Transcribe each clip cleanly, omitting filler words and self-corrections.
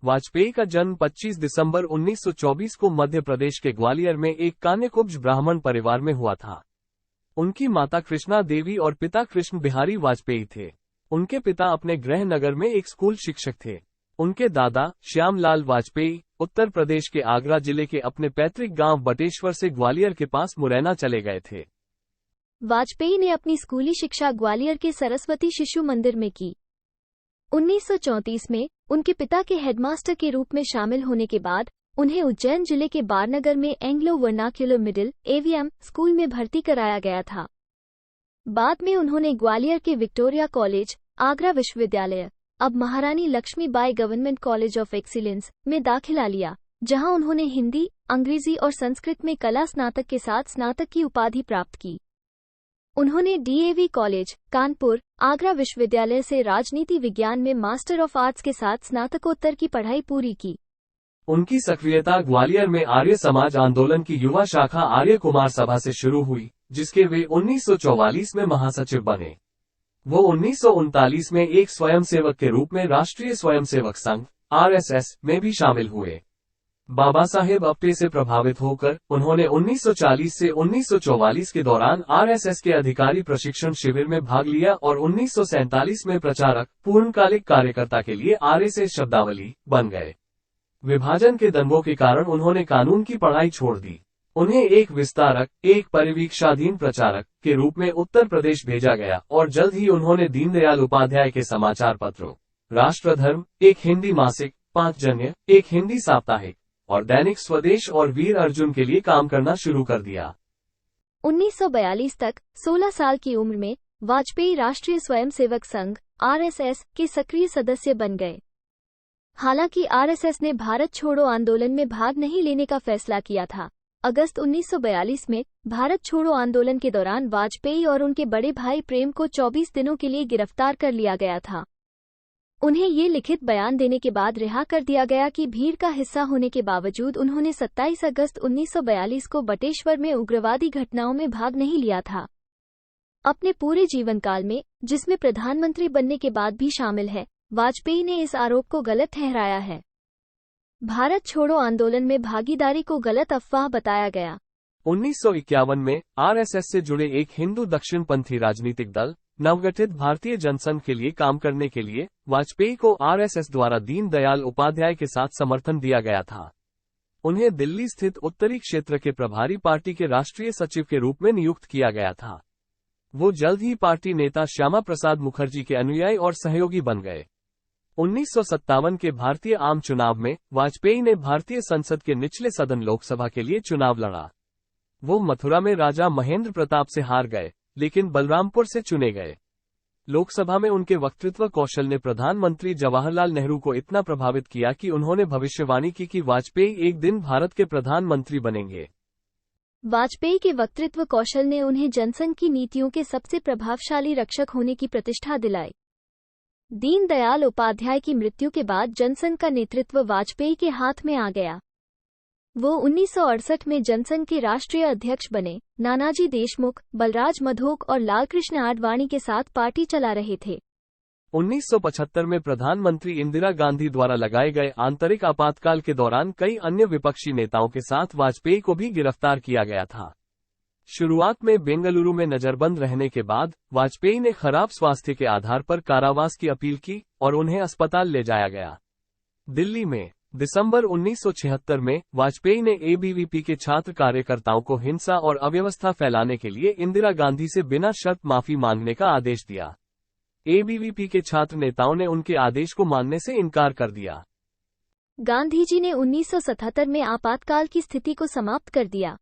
वाजपेयी का जन्म 25 दिसंबर 1924 को मध्य प्रदेश के ग्वालियर में एक कान्यकुब्ज ब्राह्मण परिवार में हुआ था। उनकी माता कृष्णा देवी और पिता कृष्ण बिहारी वाजपेयी थे। उनके पिता अपने गृह नगर में एक स्कूल शिक्षक थे। उनके दादा श्यामलाल वाजपेयी उत्तर प्रदेश के आगरा जिले के अपने पैतृक गांव बटेश्वर से ग्वालियर के पास मुरैना चले गए थे। वाजपेयी ने अपनी स्कूली शिक्षा ग्वालियर के सरस्वती शिशु मंदिर में की। 1934 में उनके पिता के हेडमास्टर के रूप में शामिल होने के बाद उन्हें उज्जैन जिले के बारनगर में Anglo vernacular middle AVM school में भर्ती कराया गया था। बाद में उन्होंने ग्वालियर के विक्टोरिया कॉलेज, आगरा विश्वविद्यालय, अब Maharani Laxmibai government college of excellence में दाखिला लिया, जहां उन्होंने हिंदी, अंग्रेजी और संस्कृत में कला स्नातक के साथ स्नातक की उपाधि प्राप्त की। उन्होंने डीएवी कॉलेज, कानपुर, आगरा विश्वविद्यालय से राजनीति विज्ञान में मास्टर ऑफ आर्ट्स के साथ स्नातकोत्तर की पढ़ाई पूरी की। उनकी सक्रियता ग्वालियर में आर्य समाज आंदोलन की युवा शाखा आर्य कुमार सभा से शुरू हुई, जिसके वे 1944 में महासचिव बने। वो 1939 में एक स्वयंसेवक के रूप में राष्ट्रीय स्वयंसेवक संघ (आरएसएस) में भी शामिल हुए। बाबा साहेब अप्टे से प्रभावित होकर उन्होंने 1940 से 1944 के दौरान आरएसएस के अधिकारी प्रशिक्षण शिविर में भाग लिया और 1947 में प्रचारक पूर्णकालिक कार्यकर्ता के लिए आरएसएस शब्दावली बन गए। विभाजन के दंगों के कारण उन्होंने कानून की पढ़ाई छोड़ दी। उन्हें एक विस्तारक, एक परिवीक्षाधीन प्रचारक के रूप में उत्तर प्रदेश भेजा गया और जल्द ही उन्होंने दीनदयाल उपाध्याय के समाचार पत्रों राष्ट्रधर्म, एक हिंदी मासिक, पांचजन्य, एक हिंदी साप्ताहिक और दैनिक स्वदेश और वीर अर्जुन के लिए काम करना शुरू कर दिया। 1942 तक 16 साल की उम्र में वाजपेयी राष्ट्रीय स्वयंसेवक संघ (आरएसएस) के सक्रिय सदस्य बन गए। हालांकि आरएसएस ने भारत छोड़ो आंदोलन में भाग नहीं लेने का फैसला किया था। अगस्त 1942 में भारत छोड़ो आंदोलन के दौरान वाजपेयी और उनके बड़े भाई प्रेम को 24 दिनों के लिए गिरफ्तार कर लिया गया था। उन्हें ये लिखित बयान देने के बाद रिहा कर दिया गया कि भीड़ का हिस्सा होने के बावजूद उन्होंने 27 अगस्त 1942 को बटेश्वर में उग्रवादी घटनाओं में भाग नहीं लिया था। अपने पूरे जीवनकाल में, जिसमें प्रधानमंत्री बनने के बाद भी शामिल है, वाजपेयी ने इस आरोप को गलत ठहराया है। भारत छोड़ो आंदोलन में भागीदारी को गलत अफवाह बताया गया। 1951 में आरएसएस से जुड़े एक हिंदू दक्षिणपंथी राजनीतिक दल नवगठित भारतीय जनसंघ के लिए काम करने के लिए वाजपेयी को आरएसएस द्वारा दीनदयाल उपाध्याय के साथ समर्थन दिया गया था। उन्हें दिल्ली स्थित उत्तरी क्षेत्र के प्रभारी पार्टी के राष्ट्रीय सचिव के रूप में नियुक्त किया गया था। वो जल्द ही पार्टी नेता श्यामा प्रसाद मुखर्जी के अनुयायी और सहयोगी बन गए। 1957 के भारतीय आम चुनाव में वाजपेयी ने भारतीय संसद के निचले सदन लोकसभा के लिए चुनाव लड़ा। वो मथुरा में राजा महेंद्र प्रताप से हार गए, लेकिन बलरामपुर से चुने गए। लोकसभा में उनके वक्तृत्व कौशल ने प्रधानमंत्री जवाहरलाल नेहरू को इतना प्रभावित किया कि उन्होंने भविष्यवाणी की कि वाजपेयी एक दिन भारत के प्रधानमंत्री बनेंगे। वाजपेयी के वक्तृत्व कौशल ने उन्हें जनसंघ की नीतियों के सबसे प्रभावशाली रक्षक होने की प्रतिष्ठा दिलाई। दीनदयाल उपाध्याय की मृत्यु के बाद जनसंघ का नेतृत्व वाजपेयी के हाथ में आ गया। वो 1968 में जनसंघ के राष्ट्रीय अध्यक्ष बने। नानाजी देशमुख, बलराज मधोक और लालकृष्ण आडवाणी के साथ पार्टी चला रहे थे। 1975 में प्रधानमंत्री इंदिरा गांधी द्वारा लगाए गए आंतरिक आपातकाल के दौरान कई अन्य विपक्षी नेताओं के साथ वाजपेयी को भी गिरफ्तार किया गया था। शुरुआत में बेंगलुरु में नजरबंद रहने के बाद वाजपेयी ने खराब स्वास्थ्य के आधार पर कारावास की अपील की और उन्हें अस्पताल ले जाया गया। दिल्ली में दिसंबर 1976 में वाजपेयी ने एबीवीपी के छात्र कार्यकर्ताओं को हिंसा और अव्यवस्था फैलाने के लिए इंदिरा गांधी से बिना शर्त माफी मांगने का आदेश दिया। एबीवीपी के छात्र नेताओं ने उनके आदेश को मानने से इनकार कर दिया। गांधी जी ने 1977 में आपातकाल की स्थिति को समाप्त कर दिया।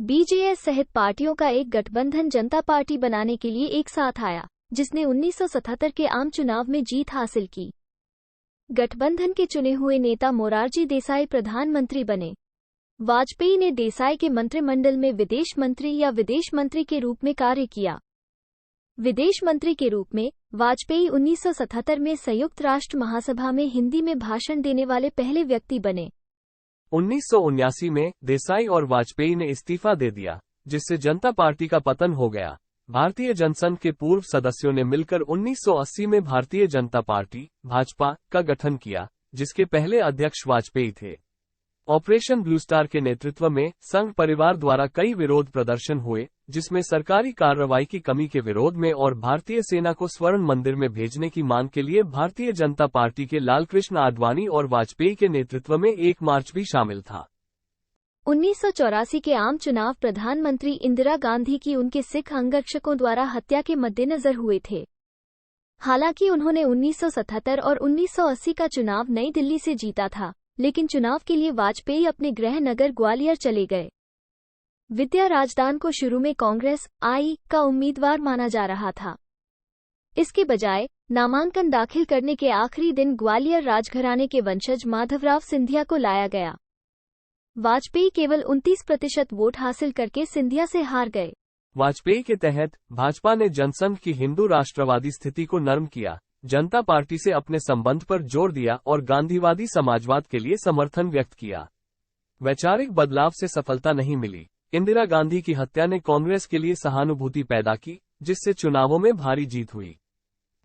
बीजेएस सहित पार्टियों का एक गठबंधन जनता पार्टी बनाने के लिए एक साथ आया, जिसने 1977 के आम चुनाव में जीत हासिल की। गठबंधन के चुने हुए नेता मोरारजी देसाई प्रधानमंत्री बने। वाजपेयी ने देसाई के मंत्रिमंडल में विदेश मंत्री या विदेश मंत्री के रूप में कार्य किया। विदेश मंत्री के रूप में वाजपेयी 1977 में संयुक्त राष्ट्र महासभा में हिंदी में भाषण देने वाले पहले व्यक्ति बने। 1979 में देसाई और वाजपेयी ने इस्तीफा दे दिया, जिससे जनता पार्टी का पतन हो गया। भारतीय जनसंघ के पूर्व सदस्यों ने मिलकर 1980 में भारतीय जनता पार्टी (भाजपा) का गठन किया, जिसके पहले अध्यक्ष वाजपेयी थे। ऑपरेशन ब्लू स्टार के नेतृत्व में संघ परिवार द्वारा कई विरोध प्रदर्शन हुए, जिसमें सरकारी कार्रवाई की कमी के विरोध में और भारतीय सेना को स्वर्ण मंदिर में भेजने की मांग के लिए भारतीय जनता पार्टी के लालकृष्ण आडवाणी और वाजपेयी के नेतृत्व में एक मार्च भी शामिल था। 1984 के आम चुनाव प्रधानमंत्री इंदिरा गांधी की उनके सिख अंगरक्षकों द्वारा हत्या के मद्देनजर हुए थे। हालांकि उन्होंने 1977 और 1980 का चुनाव नई दिल्ली से जीता था, लेकिन चुनाव के लिए वाजपेयी अपने गृह नगर ग्वालियर चले गए। विद्या राजदान को शुरू में कांग्रेस आई का उम्मीदवार माना जा रहा था। इसके बजाय नामांकन दाखिल करने के आखिरी दिन ग्वालियर राजघराने के वंशज माधवराव सिंधिया को लाया गया। वाजपेयी केवल 29% वोट हासिल करके सिंधिया से हार गए। वाजपेयी के तहत भाजपा ने जनसंघ की हिंदू राष्ट्रवादी स्थिति को नरम किया, जनता पार्टी से अपने संबंध पर जोर दिया और गांधीवादी समाजवाद के लिए समर्थन व्यक्त किया। वैचारिक बदलाव से सफलता नहीं मिली। इंदिरा गांधी की हत्या ने कांग्रेस के लिए सहानुभूति पैदा की, जिससे चुनावों में भारी जीत हुई।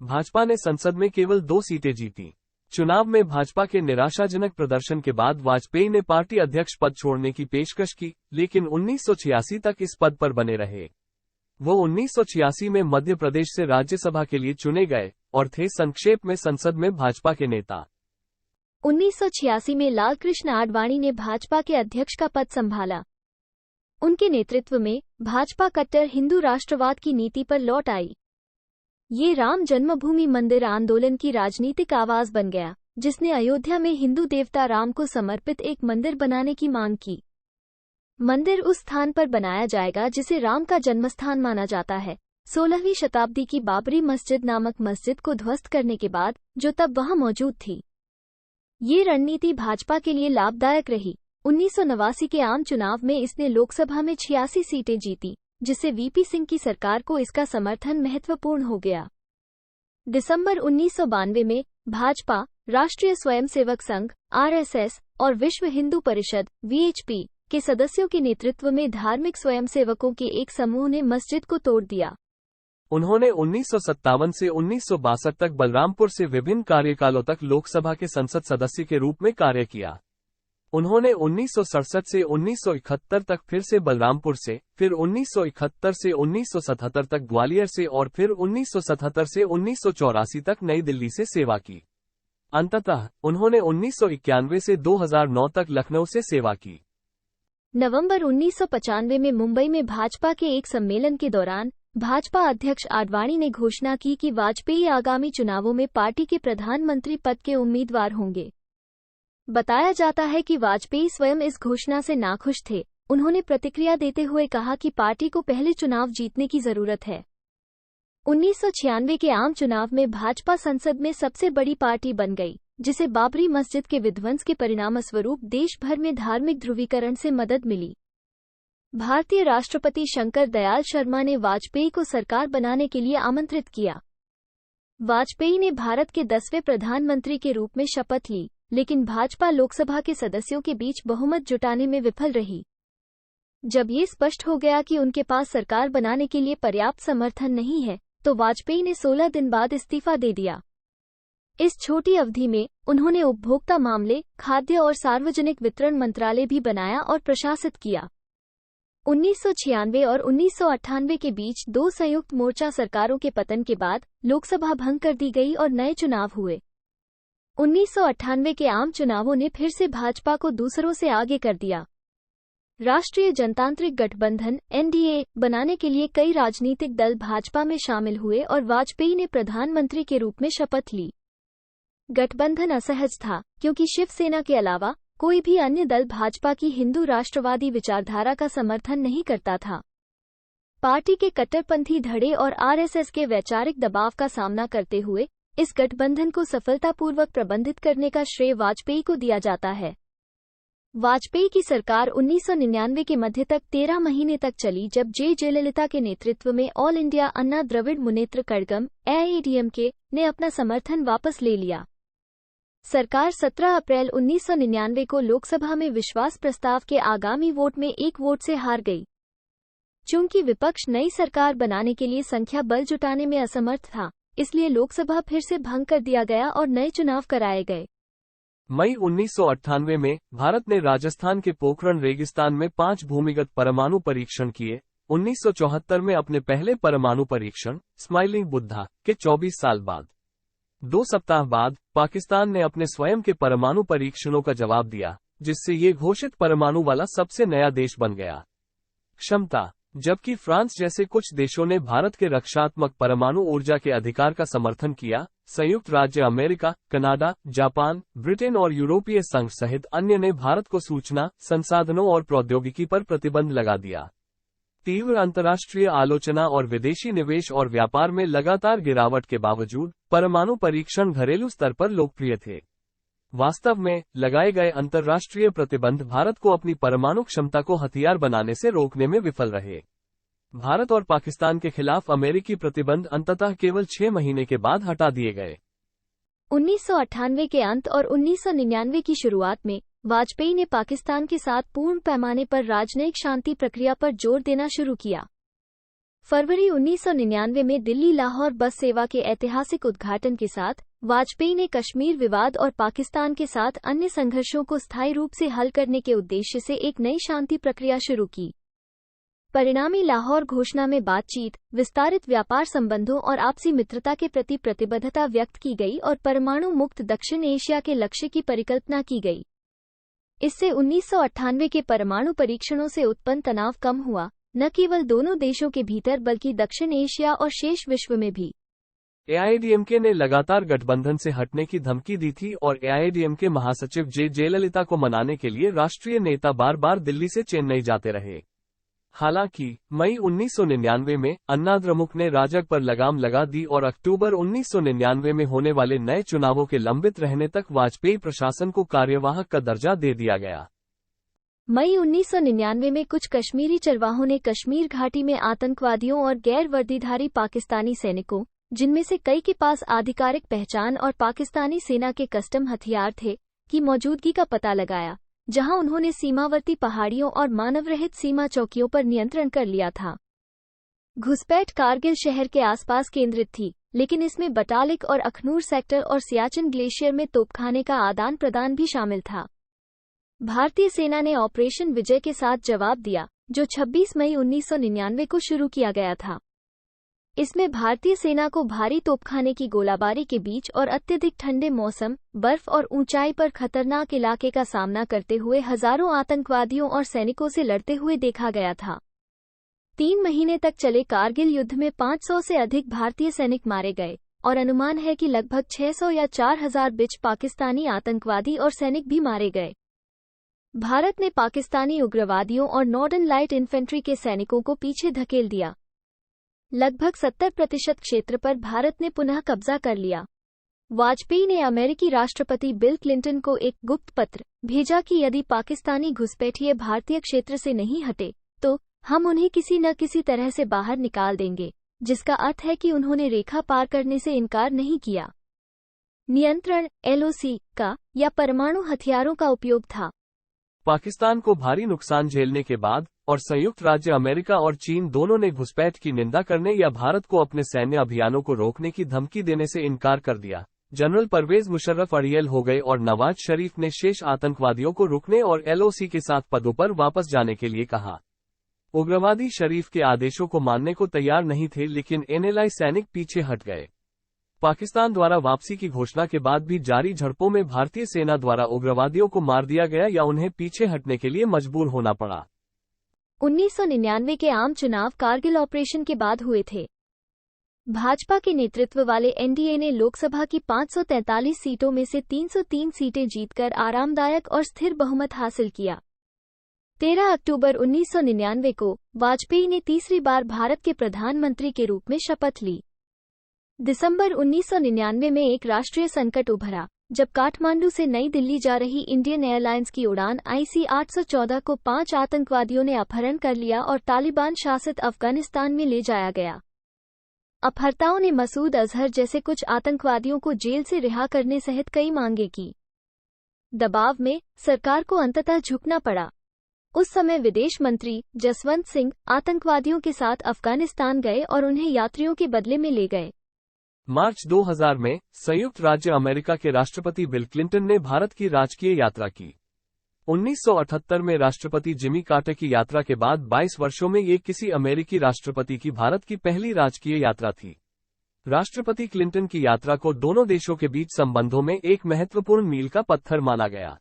भाजपा ने संसद में केवल 2 सीटें जीती। चुनाव में भाजपा के निराशाजनक प्रदर्शन के बाद वाजपेयी ने पार्टी अध्यक्ष पद छोड़ने की पेशकश की, लेकिन 1986 तक इस पद पर बने रहे। वो 1986 में मध्य प्रदेश से राज्यसभा के लिए चुने गए और थे संक्षेप में संसद में भाजपा के नेता। 1986 में लालकृष्ण आडवाणी ने भाजपा के अध्यक्ष का पद संभाला। उनके नेतृत्व में भाजपा कट्टर हिंदू राष्ट्रवाद की नीति पर लौट आई। ये राम जन्मभूमि मंदिर आंदोलन की राजनीतिक आवाज बन गया, जिसने अयोध्या में हिंदू देवता राम को समर्पित एक मंदिर बनाने की मांग की। मंदिर उस स्थान पर बनाया जाएगा जिसे राम का जन्मस्थान माना जाता है। 16वीं शताब्दी की बाबरी मस्जिद नामक मस्जिद को ध्वस्त करने के बाद, जो तब वहां मौजूद थी। ये रणनीति भाजपा के लिए लाभदायक रही। 1989 के आम चुनाव में इसने लोकसभा में 86 सीटें जीती, जिससे वीपी सिंह की सरकार को इसका समर्थन महत्वपूर्ण हो गया। दिसंबर 1992 में भाजपा, राष्ट्रीय स्वयंसेवक संघ (आरएसएस) और विश्व हिंदू परिषद (वीएचपी) के सदस्यों के नेतृत्व में धार्मिक स्वयंसेवकों के एक समूह ने मस्जिद को तोड़ दिया। उन्होंने 1957 से 1962 तक बलरामपुर से विभिन्न कार्यकालों तक लोकसभा के संसद सदस्य के रूप में कार्य किया। उन्होंने 1967 से 1971 तक फिर से बलरामपुर से, फिर 1971 से 1977 तक ग्वालियर से और फिर 1977 से 1984 तक नई दिल्ली से सेवा की। अंततः उन्होंने 1991 से 2009 तक लखनऊ से सेवा की। नवंबर 1995 में मुंबई में भाजपा के एक सम्मेलन के दौरान भाजपा अध्यक्ष आडवाणी ने घोषणा की कि वाजपेयी आगामी चुनावों में पार्टी के प्रधानमंत्री पद के उम्मीदवार होंगे। बताया जाता है कि वाजपेयी स्वयं इस घोषणा से नाखुश थे। उन्होंने प्रतिक्रिया देते हुए कहा कि पार्टी को पहले चुनाव जीतने की जरूरत है। 1996 के आम चुनाव में भाजपा संसद में सबसे बड़ी पार्टी बन गई, जिसे बाबरी मस्जिद के विध्वंस के परिणामस्वरूप देश भर में धार्मिक ध्रुवीकरण से मदद मिली। भारतीय राष्ट्रपति शंकर दयाल शर्मा ने वाजपेयी को सरकार बनाने के लिए आमंत्रित किया। वाजपेयी ने भारत के 10वें प्रधानमंत्री के रूप में शपथ ली, लेकिन भाजपा लोकसभा के सदस्यों के बीच बहुमत जुटाने में विफल रही। जब ये स्पष्ट हो गया कि उनके पास सरकार बनाने के लिए पर्याप्त समर्थन नहीं है, तो वाजपेयी ने 16 दिन बाद इस्तीफा दे दिया। इस छोटी अवधि में उन्होंने उपभोक्ता मामले, खाद्य और सार्वजनिक वितरण मंत्रालय भी बनाया और प्रशासित किया। 1996 और 1998 के बीच 2 संयुक्त मोर्चा सरकारों के पतन के बाद लोकसभा भंग कर दी गई और नए चुनाव हुए। 1998 के आम चुनावों ने फिर से भाजपा को दूसरों से आगे कर दिया। राष्ट्रीय जनतांत्रिक गठबंधन (एनडीए) बनाने के लिए कई राजनीतिक दल भाजपा में शामिल हुए और वाजपेयी ने प्रधानमंत्री के रूप में शपथ ली। गठबंधन असहज था, क्योंकि शिवसेना के अलावा कोई भी अन्य दल भाजपा की हिंदू राष्ट्रवादी विचारधारा का समर्थन नहीं करता था। पार्टी के कट्टरपंथी धड़े और आरएसएस के वैचारिक दबाव का सामना करते हुए इस गठबंधन को सफलतापूर्वक प्रबंधित करने का श्रेय वाजपेयी को दिया जाता है। वाजपेयी की सरकार 1999 के मध्य तक 13 महीने तक चली, जब जयललिता के नेतृत्व में ऑल इंडिया अन्ना द्रविड़ मुनेत्र कड़गम (AIADMK) ने अपना समर्थन वापस ले लिया। सरकार 17 अप्रैल 1999 को लोकसभा में विश्वास प्रस्ताव के आगामी वोट में 1 वोट से हार गई। चूंकि विपक्ष नई सरकार बनाने के लिए संख्या बल जुटाने में असमर्थ था, इसलिए लोकसभा फिर से भंग कर दिया गया और नए चुनाव कराए गए। मई 1998 में भारत ने राजस्थान के पोखरण रेगिस्तान में 5 भूमिगत परमाणु परीक्षण किए। 1974 में अपने पहले परमाणु परीक्षण स्माइलिंग बुद्धा के 24 साल बाद 2 सप्ताह बाद पाकिस्तान ने अपने स्वयं के परमाणु परीक्षणों का जवाब दिया, जिससे ये घोषित परमाणु वाला सबसे नया देश बन गया। क्षमता। जबकि फ्रांस जैसे कुछ देशों ने भारत के रक्षात्मक परमाणु ऊर्जा के अधिकार का समर्थन किया, संयुक्त राज्य अमेरिका, कनाडा, जापान, ब्रिटेन और यूरोपीय संघ सहित अन्य ने भारत को सूचना, संसाधनों और प्रौद्योगिकी पर प्रतिबंध लगा दिया। तीव्र अंतर्राष्ट्रीय आलोचना और विदेशी निवेश और व्यापार में लगातार गिरावट के बावजूद परमाणु परीक्षण घरेलू स्तर पर लोकप्रिय थे। वास्तव में लगाए गए अंतर्राष्ट्रीय प्रतिबंध भारत को अपनी परमाणु क्षमता को हथियार बनाने से रोकने में विफल रहे। भारत और पाकिस्तान के खिलाफ अमेरिकी प्रतिबंध अंततः केवल 6 महीने के बाद हटा दिए गए। 1998 के अंत और 1999 की शुरुआत में वाजपेयी ने पाकिस्तान के साथ पूर्ण पैमाने पर राजनयिक शांति प्रक्रिया पर जोर देना शुरू किया। फरवरी 1999 में दिल्ली लाहौर बस सेवा के ऐतिहासिक उद्घाटन के साथ वाजपेयी ने कश्मीर विवाद और पाकिस्तान के साथ अन्य संघर्षों को स्थायी रूप से हल करने के उद्देश्य से एक नई शांति प्रक्रिया शुरू की। परिणामी लाहौर घोषणा में बातचीत, विस्तारित व्यापार संबंधों और आपसी मित्रता के प्रति प्रतिबद्धता व्यक्त की गई और परमाणु मुक्त दक्षिण एशिया के लक्ष्य की परिकल्पना की गई। इससे 1998 के परमाणु परीक्षणों से उत्पन्न तनाव कम हुआ, न केवल दोनों देशों के भीतर बल्कि दक्षिण एशिया और शेष विश्व में भी। एआईएडीएमके ने लगातार गठबंधन से हटने की धमकी दी थी और एआईएडीएमके महासचिव जयललिता को मनाने के लिए राष्ट्रीय नेता बार बार दिल्ली से चेन्नई जाते रहे। हालांकि मई 1999 में अन्नाद्रमुक ने राजग पर लगाम लगा दी और अक्टूबर 1999 में होने वाले नए चुनावों के लंबित रहने तक वाजपेयी प्रशासन को कार्यवाहक का दर्जा दे दिया गया। मई 1999 में कुछ कश्मीरी चरवाहों ने कश्मीर घाटी में आतंकवादियों और गैर वर्दीधारी पाकिस्तानी सैनिकों, जिनमें से कई के पास आधिकारिक पहचान और पाकिस्तानी सेना के कस्टम हथियार थे, की मौजूदगी का पता लगाया, जहां उन्होंने सीमावर्ती पहाड़ियों और मानवरहित सीमा चौकियों पर नियंत्रण कर लिया था। घुसपैठ कारगिल शहर के आसपास केंद्रित थी, लेकिन इसमें बटालिक और अखनूर सेक्टर और सियाचिन ग्लेशियर में तोपखाने का आदान प्रदान भी शामिल था। भारतीय सेना ने ऑपरेशन विजय के साथ जवाब दिया, जो 26 मई 1999 को शुरू किया गया था। इसमें भारतीय सेना को भारी तोपखाने की गोलाबारी के बीच और अत्यधिक ठंडे मौसम, बर्फ और ऊंचाई पर खतरनाक इलाके का सामना करते हुए हजारों आतंकवादियों और सैनिकों से लड़ते हुए देखा गया था। 3 महीने तक चले कारगिल युद्ध में 500 से अधिक भारतीय सैनिक मारे गए और अनुमान है कि लगभग 600 या 4000 बीच पाकिस्तानी आतंकवादी और सैनिक भी मारे गए। भारत ने पाकिस्तानी उग्रवादियों और नॉर्दर्न लाइट इन्फेंट्री के सैनिकों को पीछे धकेल दिया। लगभग 70% क्षेत्र पर भारत ने पुनः कब्जा कर लिया। वाजपेयी ने अमेरिकी राष्ट्रपति बिल क्लिंटन को एक गुप्त पत्र भेजा कि यदि पाकिस्तानी घुसपैठिए भारतीय क्षेत्र से नहीं हटे, तो हम उन्हें किसी न किसी तरह से बाहर निकाल देंगे, जिसका अर्थ है कि उन्होंने रेखा पार करने से इनकार नहीं किया। नियंत्रण एलओसी का या परमाणु हथियारों का उपयोग था। पाकिस्तान को भारी नुकसान झेलने के बाद और संयुक्त राज्य अमेरिका और चीन दोनों ने घुसपैठ की निंदा करने या भारत को अपने सैन्य अभियानों को रोकने की धमकी देने से इनकार कर दिया। जनरल परवेज मुशर्रफ अड़ियल हो गए और नवाज शरीफ ने शेष आतंकवादियों को रुकने और एलओसी के साथ पदों पर वापस जाने के लिए कहा। उग्रवादी शरीफ के आदेशों को मानने को तैयार नहीं थे, लेकिन एनएलआई सैनिक पीछे हट गए। पाकिस्तान द्वारा वापसी की घोषणा के बाद भी जारी झड़पों में भारतीय सेना द्वारा उग्रवादियों को मार दिया गया या उन्हें पीछे हटने के लिए मजबूर होना पड़ा। 1999 के आम चुनाव कारगिल ऑपरेशन के बाद हुए थे। भाजपा के नेतृत्व वाले एनडीए ने लोकसभा की 543 सीटों में से 303 सीटें जीतकर आरामदायक और स्थिर बहुमत हासिल किया। 13 अक्टूबर 1999 को वाजपेयी ने तीसरी बार भारत के प्रधानमंत्री के रूप में शपथ ली। दिसंबर 1999 में एक राष्ट्रीय संकट उभरा, जब काठमांडू से नई दिल्ली जा रही इंडियन एयरलाइंस की उड़ान IC 814 को 5 आतंकवादियों ने अपहरण कर लिया और तालिबान शासित अफगानिस्तान में ले जाया गया। अपहर्ताओं ने मसूद अजहर जैसे कुछ आतंकवादियों को जेल से रिहा करने सहित कई मांगे की। दबाव में सरकार को अंततः झुकना पड़ा। उस समय विदेश मंत्री जसवंत सिंह आतंकवादियों के साथ अफगानिस्तान गए और उन्हें यात्रियों के बदले में ले गए। मार्च 2000 में संयुक्त राज्य अमेरिका के राष्ट्रपति बिल क्लिंटन ने भारत की राजकीय यात्रा की। 1978 में राष्ट्रपति जिमी कार्टर की यात्रा के बाद 22 वर्षों में ये किसी अमेरिकी राष्ट्रपति की भारत की पहली राजकीय यात्रा थी। राष्ट्रपति क्लिंटन की यात्रा को दोनों देशों के बीच संबंधों में एक महत्वपूर्ण मील का पत्थर माना गया।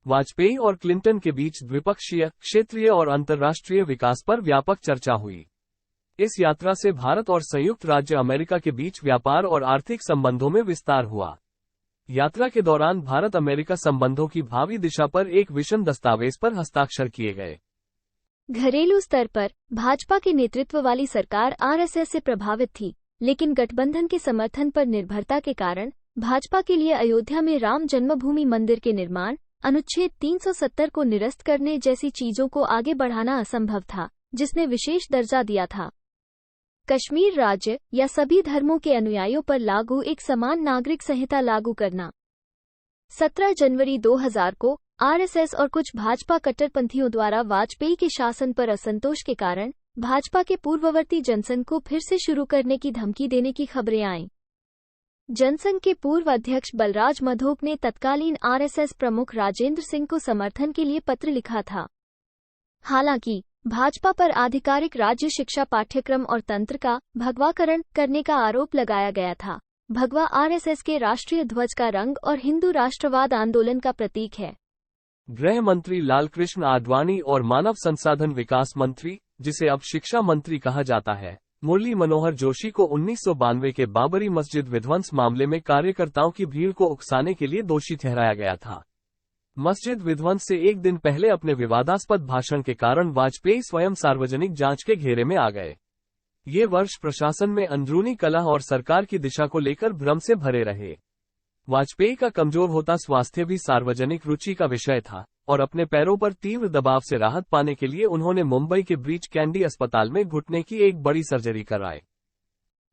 वाजपेयी और क्लिंटन के बीच द्विपक्षीय, क्षेत्रीय और अंतर्राष्ट्रीय विकास पर व्यापक चर्चा हुई। इस यात्रा से भारत और संयुक्त राज्य अमेरिका के बीच व्यापार और आर्थिक संबंधों में विस्तार हुआ। यात्रा के दौरान भारत अमेरिका संबंधों की भावी दिशा पर एक विजन दस्तावेज पर हस्ताक्षर किए गए। घरेलू स्तर पर भाजपा के नेतृत्व वाली सरकार आरएसएस से प्रभावित थी, लेकिन गठबंधन के समर्थन पर निर्भरता के कारण भाजपा के लिए अयोध्या में राम जन्मभूमि मंदिर के निर्माण, अनुच्छेद 370 को निरस्त करने जैसी चीजों को आगे बढ़ाना असंभव था, जिसने विशेष दर्जा दिया था। कश्मीर राज्य या सभी धर्मों के अनुयायियों पर लागू एक समान नागरिक संहिता लागू करना। 17 जनवरी 2000 को आरएसएस और कुछ भाजपा कट्टरपंथियों द्वारा वाजपेयी के शासन पर असंतोष के कारण भाजपा के पूर्ववर्ती जनसंघ को फिर से शुरू करने की धमकी देने की खबरें आईं। जनसंघ के पूर्व अध्यक्ष बलराज मधोक ने तत्कालीन आरएसएस प्रमुख राजेंद्र सिंह को समर्थन के लिए पत्र लिखा था। हालांकि भाजपा पर आधिकारिक राज्य शिक्षा पाठ्यक्रम और तंत्र का भगवाकरण करने का आरोप लगाया गया था। भगवा आरएसएस के राष्ट्रीय ध्वज का रंग और हिंदू राष्ट्रवाद आंदोलन का प्रतीक है। गृह मंत्री लालकृष्ण आडवाणी और मानव संसाधन विकास मंत्री, जिसे अब शिक्षा मंत्री कहा जाता है, मुरली मनोहर जोशी को 1992 के बाबरी मस्जिद विध्वंस मामले में कार्यकर्ताओं की भीड़ को उकसाने के लिए दोषी ठहराया गया था। मस्जिद विध्वंस से एक दिन पहले अपने विवादास्पद भाषण के कारण वाजपेयी स्वयं सार्वजनिक जांच के घेरे में आ गए। ये वर्ष प्रशासन में अंदरूनी कलह और सरकार की दिशा को लेकर भ्रम से भरे रहे। वाजपेयी का कमजोर होता स्वास्थ्य भी सार्वजनिक रुचि का विषय था और अपने पैरों पर तीव्र दबाव से राहत पाने के लिए उन्होंने मुंबई के ब्रीच कैंडी अस्पताल में घुटने की एक बड़ी सर्जरी कराई।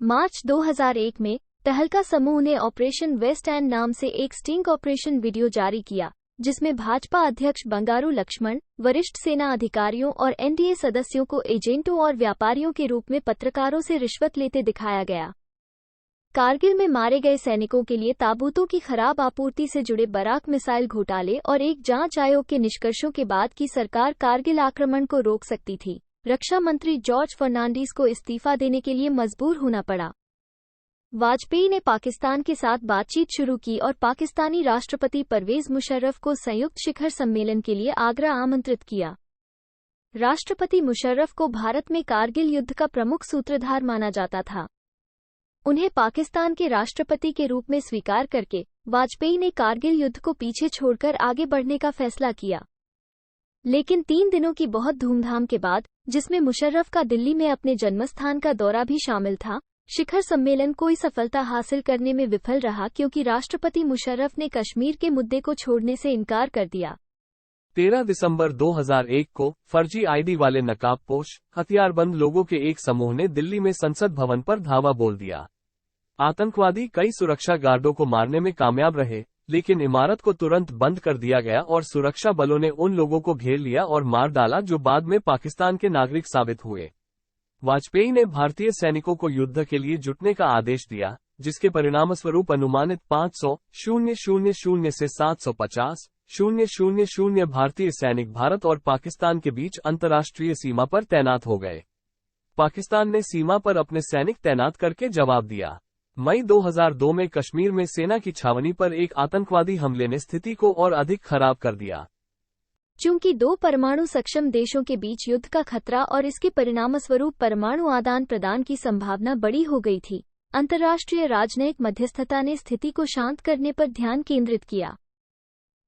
मार्च 2001 में तहलका समूह ने ऑपरेशन वेस्ट एंड नाम से एक स्टिंग ऑपरेशन वीडियो जारी किया, जिसमें भाजपा अध्यक्ष बंगारू लक्ष्मण, वरिष्ठ सेना अधिकारियों और एनडीए सदस्यों को एजेंटों और व्यापारियों के रूप में पत्रकारों से रिश्वत लेते दिखाया गया। कारगिल में मारे गए सैनिकों के लिए ताबूतों की खराब आपूर्ति से जुड़े बराक मिसाइल घोटाले और एक जांच आयोग के निष्कर्षों के बाद की सरकार कारगिल आक्रमण को रोक सकती थी। रक्षा मंत्री जॉर्ज फर्नांडीज को इस्तीफा देने के लिए मजबूर होना पड़ा। वाजपेयी ने पाकिस्तान के साथ बातचीत शुरू की और पाकिस्तानी राष्ट्रपति परवेज मुशर्रफ को संयुक्त शिखर सम्मेलन के लिए आगरा आमंत्रित किया। राष्ट्रपति मुशर्रफ को भारत में कारगिल युद्ध का प्रमुख सूत्रधार माना जाता था। उन्हें पाकिस्तान के राष्ट्रपति के रूप में स्वीकार करके वाजपेयी ने कारगिल युद्ध को पीछे छोड़कर आगे बढ़ने का फैसला किया। लेकिन 3 दिनों की बहुत धूमधाम के बाद, जिसमें मुशर्रफ का दिल्ली में अपने जन्मस्थान का दौरा भी शामिल था, शिखर सम्मेलन कोई सफलता हासिल करने में विफल रहा क्योंकि राष्ट्रपति मुशर्रफ ने कश्मीर के मुद्दे को छोड़ने से इनकार कर दिया। 13 दिसंबर 2001 को फर्जी आईडी वाले नकाबपोश, हथियारबंद लोगों के एक समूह ने दिल्ली में संसद भवन पर धावा बोल दिया। आतंकवादी कई सुरक्षा गार्डों को मारने में कामयाब रहे, लेकिन इमारत को तुरंत बंद कर दिया गया और सुरक्षा बलों ने उन लोगों को घेर लिया और मार डाला जो बाद में पाकिस्तान के नागरिक साबित हुए। वाजपेयी ने भारतीय सैनिकों को युद्ध के लिए जुटने का आदेश दिया, जिसके परिणामस्वरूप अनुमानित 500,000 से 750,000 भारतीय सैनिक भारत और पाकिस्तान के बीच अंतर्राष्ट्रीय सीमा पर तैनात हो गए। पाकिस्तान ने सीमा पर अपने सैनिक तैनात करके जवाब दिया। मई 2002 में कश्मीर में सेना की छावनी पर एक आतंकवादी हमले ने स्थिति को और अधिक खराब कर दिया। चूंकि 2 परमाणु सक्षम देशों के बीच युद्ध का खतरा और इसके परिणामस्वरूप परमाणु आदान प्रदान की संभावना बड़ी हो गई थी, अंतर्राष्ट्रीय राजनयिक मध्यस्थता ने स्थिति को शांत करने पर ध्यान केंद्रित किया।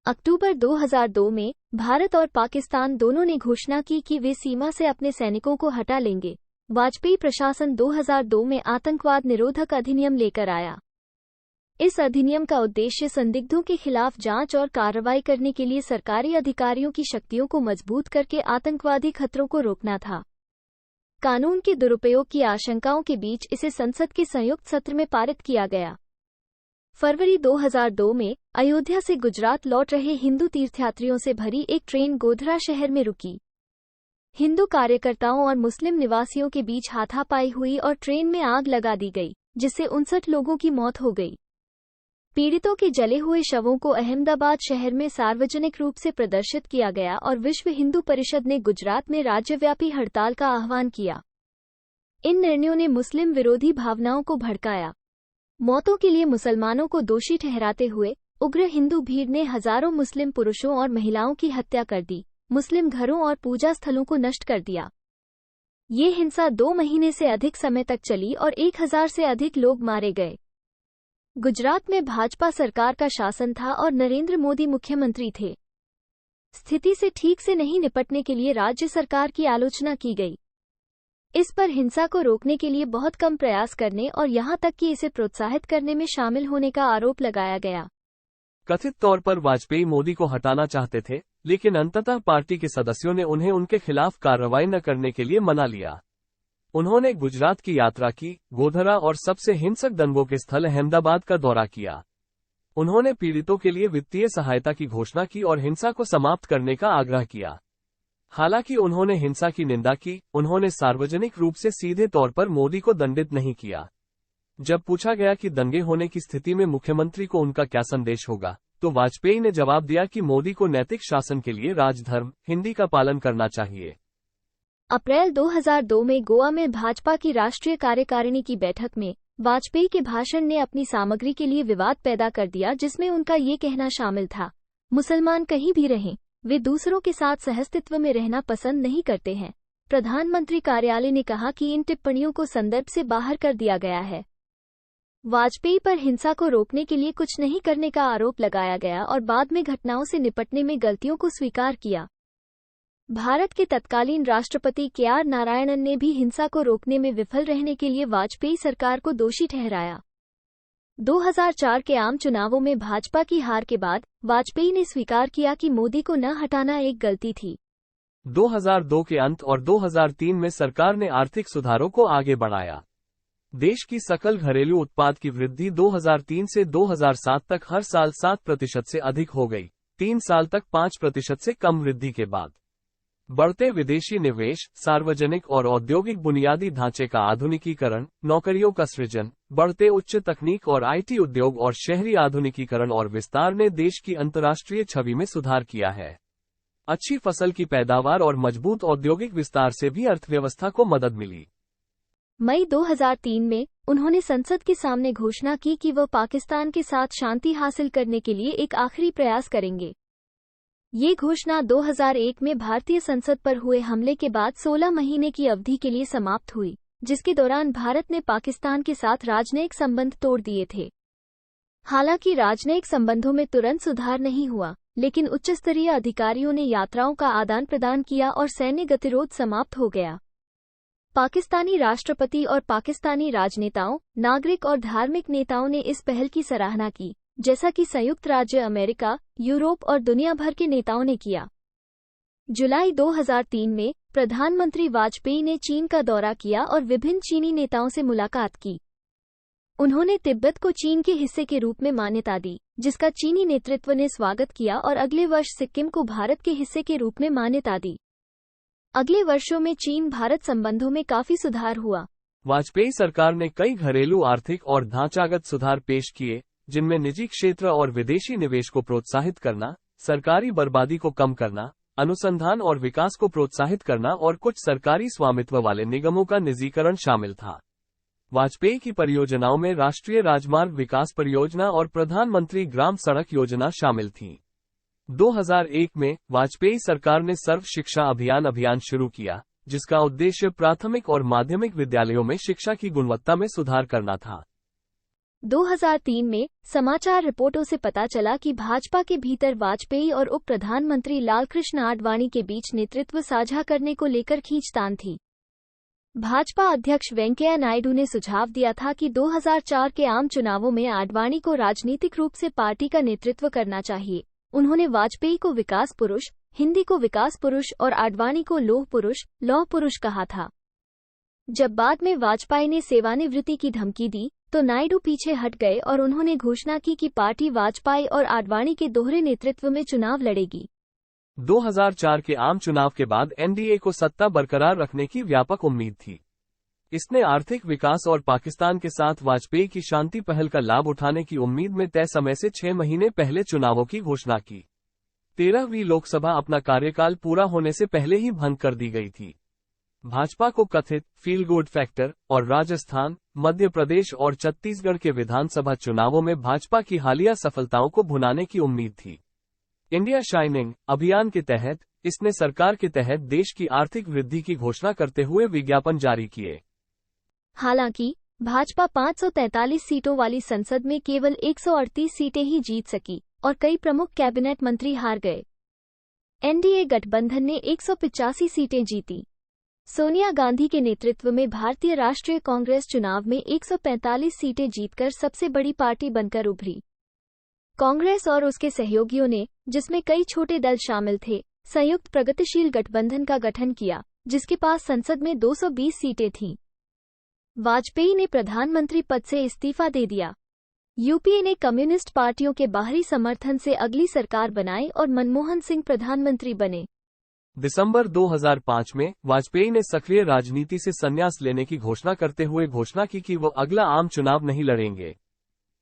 अक्टूबर 2002 में भारत और पाकिस्तान दोनों ने घोषणा की कि वे सीमा से अपने सैनिकों को हटा लेंगे। वाजपेयी प्रशासन 2002 में आतंकवाद निरोधक अधिनियम लेकर आया। इस अधिनियम का उद्देश्य संदिग्धों के खिलाफ जांच और कार्रवाई करने के लिए सरकारी अधिकारियों की शक्तियों को मजबूत करके आतंकवादी खतरों को रोकना था। कानून के दुरुपयोग की आशंकाओं के बीच इसे संसद के संयुक्त सत्र में पारित किया गया। फरवरी 2002 में अयोध्या से गुजरात लौट रहे हिंदू तीर्थयात्रियों से भरी एक ट्रेन गोधरा शहर में रुकी। हिंदू कार्यकर्ताओं और मुस्लिम निवासियों के बीच हाथापाई हुई और ट्रेन में आग लगा दी गई, जिससे 59 लोगों की मौत हो गई। पीड़ितों के जले हुए शवों को अहमदाबाद शहर में सार्वजनिक रूप से प्रदर्शित किया गया और विश्व हिंदू परिषद ने गुजरात में राज्यव्यापी हड़ताल का आह्वान किया। इन निर्णयों ने मुस्लिम विरोधी भावनाओं को भड़काया। मौतों के लिए मुसलमानों को दोषी ठहराते हुए उग्र हिंदू भीड़ ने हजारों मुस्लिम पुरुषों और महिलाओं की हत्या कर दी, मुस्लिम घरों और पूजा स्थलों को नष्ट कर दिया। ये हिंसा 2 महीने से अधिक समय तक चली और 1000 से अधिक लोग मारे गए। गुजरात में भाजपा सरकार का शासन था और नरेंद्र मोदी मुख्यमंत्री थे। स्थिति से ठीक से नहीं निपटने के लिए राज्य सरकार की आलोचना की गई। इस पर हिंसा को रोकने के लिए बहुत कम प्रयास करने और यहां तक कि इसे प्रोत्साहित करने में शामिल होने का आरोप लगाया गया। कथित तौर पर वाजपेयी मोदी को हटाना चाहते थे, लेकिन अंततः पार्टी के सदस्यों ने उन्हें उनके खिलाफ कार्रवाई न करने के लिए मना लिया। उन्होंने गुजरात की यात्रा की, गोधरा और सबसे हिंसक दंगों के स्थल अहमदाबाद का दौरा किया। उन्होंने पीड़ितों के लिए वित्तीय सहायता की घोषणा की और हिंसा को समाप्त करने का आग्रह किया। हालांकि उन्होंने हिंसा की निंदा की, उन्होंने सार्वजनिक रूप से सीधे तौर पर मोदी को दंडित नहीं किया। जब पूछा गया कि दंगे होने की स्थिति में मुख्यमंत्री को उनका क्या संदेश होगा, तो वाजपेयी ने जवाब दिया कि मोदी को नैतिक शासन के लिए राजधर्म, हिंदी का पालन करना चाहिए। अप्रैल 2002 में गोवा में भाजपा की राष्ट्रीय कार्यकारिणी की बैठक में वाजपेयी के भाषण ने अपनी सामग्री के लिए विवाद पैदा कर दिया, जिसमें उनका ये कहना शामिल था, मुसलमान कहीं भी रहें, वे दूसरों के साथ सहअस्तित्व में रहना पसंद नहीं करते हैं। प्रधानमंत्री कार्यालय ने कहा कि इन टिप्पणियों को संदर्भ से बाहर कर दिया गया है। वाजपेयी पर हिंसा को रोकने के लिए कुछ नहीं करने का आरोप लगाया गया और बाद में घटनाओं से निपटने में गलतियों को स्वीकार किया। भारत के तत्कालीन राष्ट्रपति के.आर. नारायणन ने भी हिंसा को रोकने में विफल रहने के लिए वाजपेयी सरकार को दोषी ठहराया। 2004 के आम चुनावों में भाजपा की हार के बाद वाजपेयी ने स्वीकार किया कि मोदी को न हटाना एक गलती थी। 2002 के अंत और 2003 में सरकार ने आर्थिक सुधारों को आगे बढ़ाया। देश की सकल घरेलू उत्पाद की वृद्धि 2003 से 2007 तक हर साल 7% से अधिक हो गई, 3 साल तक 5% से कम वृद्धि के बाद। बढ़ते विदेशी निवेश, सार्वजनिक और औद्योगिक बुनियादी ढांचे का आधुनिकीकरण, नौकरियों का सृजन, बढ़ते उच्च तकनीक और आईटी उद्योग और शहरी आधुनिकीकरण और विस्तार ने देश की अंतर्राष्ट्रीय छवि में सुधार किया है। अच्छी फसल की पैदावार और मजबूत औद्योगिक विस्तार से भी अर्थव्यवस्था को मदद मिली। मई 2003 में उन्होंने संसद के सामने घोषणा की कि वह पाकिस्तान के साथ शांति हासिल करने के लिए एक आखिरी प्रयास करेंगे। ये घोषणा 2001 में भारतीय संसद पर हुए हमले के बाद 16 महीने की अवधि के लिए समाप्त हुई, जिसके दौरान भारत ने पाकिस्तान के साथ राजनयिक संबंध तोड़ दिए थे। हालांकि राजनयिक संबंधों में तुरंत सुधार नहीं हुआ, लेकिन उच्चस्तरीय अधिकारियों ने यात्राओं का आदान प्रदान किया और सैन्य गतिरोध समाप्त हो गया। पाकिस्तानी राष्ट्रपति और पाकिस्तानी राजनेताओं, नागरिक और धार्मिक नेताओं ने इस पहल की सराहना की, जैसा कि संयुक्त राज्य अमेरिका, यूरोप और दुनिया भर के नेताओं ने किया। जुलाई 2003 में प्रधानमंत्री वाजपेयी ने चीन का दौरा किया और विभिन्न चीनी नेताओं से मुलाकात की। उन्होंने तिब्बत को चीन के हिस्से के रूप में मान्यता दी, जिसका चीनी नेतृत्व ने स्वागत किया और अगले वर्ष सिक्किम को भारत के हिस्से के रूप में मान्यता दी। अगले वर्षों में चीन भारत संबंधों में काफी सुधार हुआ। वाजपेयी सरकार ने कई घरेलू आर्थिक और ढांचागत सुधार पेश किए, जिनमें निजी क्षेत्र और विदेशी निवेश को प्रोत्साहित करना, सरकारी बर्बादी को कम करना, अनुसंधान और विकास को प्रोत्साहित करना और कुछ सरकारी स्वामित्व वाले निगमों का निजीकरण शामिल था। वाजपेयी की परियोजनाओं में राष्ट्रीय राजमार्ग विकास परियोजना और प्रधानमंत्री ग्राम सड़क योजना शामिल थीं। 2001 में वाजपेयी सरकार ने सर्व शिक्षा अभियान शुरू किया, जिसका उद्देश्य प्राथमिक और माध्यमिक विद्यालयों में शिक्षा की गुणवत्ता में सुधार करना था। 2003 में समाचार रिपोर्टों से पता चला कि भाजपा के भीतर वाजपेयी और उप प्रधानमंत्री लालकृष्ण आडवाणी के बीच नेतृत्व साझा करने को लेकर खींचतान थी। भाजपा अध्यक्ष वेंकैया नायडू ने सुझाव दिया था कि 2004 के आम चुनावों में आडवाणी को राजनीतिक रूप से पार्टी का नेतृत्व करना चाहिए। उन्होंने वाजपेयी को विकास पुरुष, हिंदी को विकास पुरुष और आडवाणी को लौह पुरुष कहा था। जब बाद में वाजपेयी ने सेवानिवृत्ति की धमकी दी, तो नायडू पीछे हट गए और उन्होंने घोषणा की कि पार्टी वाजपेयी और आडवाणी के दोहरे नेतृत्व में चुनाव लड़ेगी। 2004 के आम चुनाव के बाद एनडीए को सत्ता बरकरार रखने की व्यापक उम्मीद थी। इसने आर्थिक विकास और पाकिस्तान के साथ वाजपेयी की शांति पहल का लाभ उठाने की उम्मीद में तय समय से 6 महीने पहले चुनावों की घोषणा की। 13वीं लोकसभा अपना कार्यकाल पूरा होने से पहले ही भंग कर दी गई थी। भाजपा को कथित फील गुड फैक्टर और राजस्थान, मध्य प्रदेश और छत्तीसगढ़ के विधानसभा चुनावों में भाजपा की हालिया सफलताओं को भुनाने की उम्मीद थी। इंडिया शाइनिंग अभियान के तहत इसने सरकार के तहत देश की आर्थिक वृद्धि की घोषणा करते हुए विज्ञापन जारी किए। हालांकि भाजपा 543 सीटों वाली संसद में केवल 138 सीटें ही जीत सकी और कई प्रमुख कैबिनेट मंत्री हार गए। एनडीए गठबंधन ने 185 सीटें जीती। सोनिया गांधी के नेतृत्व में भारतीय राष्ट्रीय कांग्रेस चुनाव में 145 सीटें जीतकर सबसे बड़ी पार्टी बनकर उभरी। कांग्रेस और उसके सहयोगियों ने, जिसमें कई छोटे दल शामिल थे, संयुक्त प्रगतिशील गठबंधन का गठन किया, जिसके पास संसद में 220 सीटें थीं। वाजपेयी ने प्रधानमंत्री पद से इस्तीफा दे दिया। यूपीए ने कम्युनिस्ट पार्टियों के बाहरी समर्थन से अगली सरकार बनाई और मनमोहन सिंह प्रधानमंत्री बने। दिसंबर 2005 में वाजपेयी ने सक्रिय राजनीति से संन्यास लेने की घोषणा करते हुए घोषणा की कि वो अगला आम चुनाव नहीं लड़ेंगे।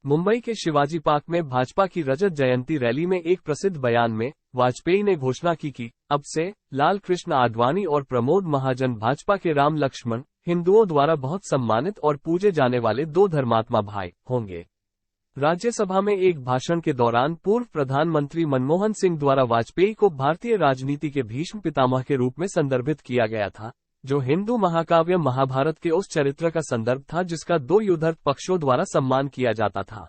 मुंबई के शिवाजी पार्क में भाजपा की रजत जयंती रैली में एक प्रसिद्ध बयान में वाजपेयी ने घोषणा की कि अब से लाल कृष्ण आडवाणी और प्रमोद महाजन भाजपा के राम लक्ष्मण, हिंदुओं द्वारा बहुत सम्मानित और पूजे जाने वाले 2 धर्मात्मा भाई होंगे। राज्यसभा में एक भाषण के दौरान पूर्व प्रधानमंत्री मनमोहन सिंह द्वारा वाजपेयी को भारतीय राजनीति के भीष्म पितामह के रूप में संदर्भित किया गया था, जो हिंदू महाकाव्य महाभारत के उस चरित्र का संदर्भ था जिसका 2 युद्धरत पक्षों द्वारा सम्मान किया जाता था।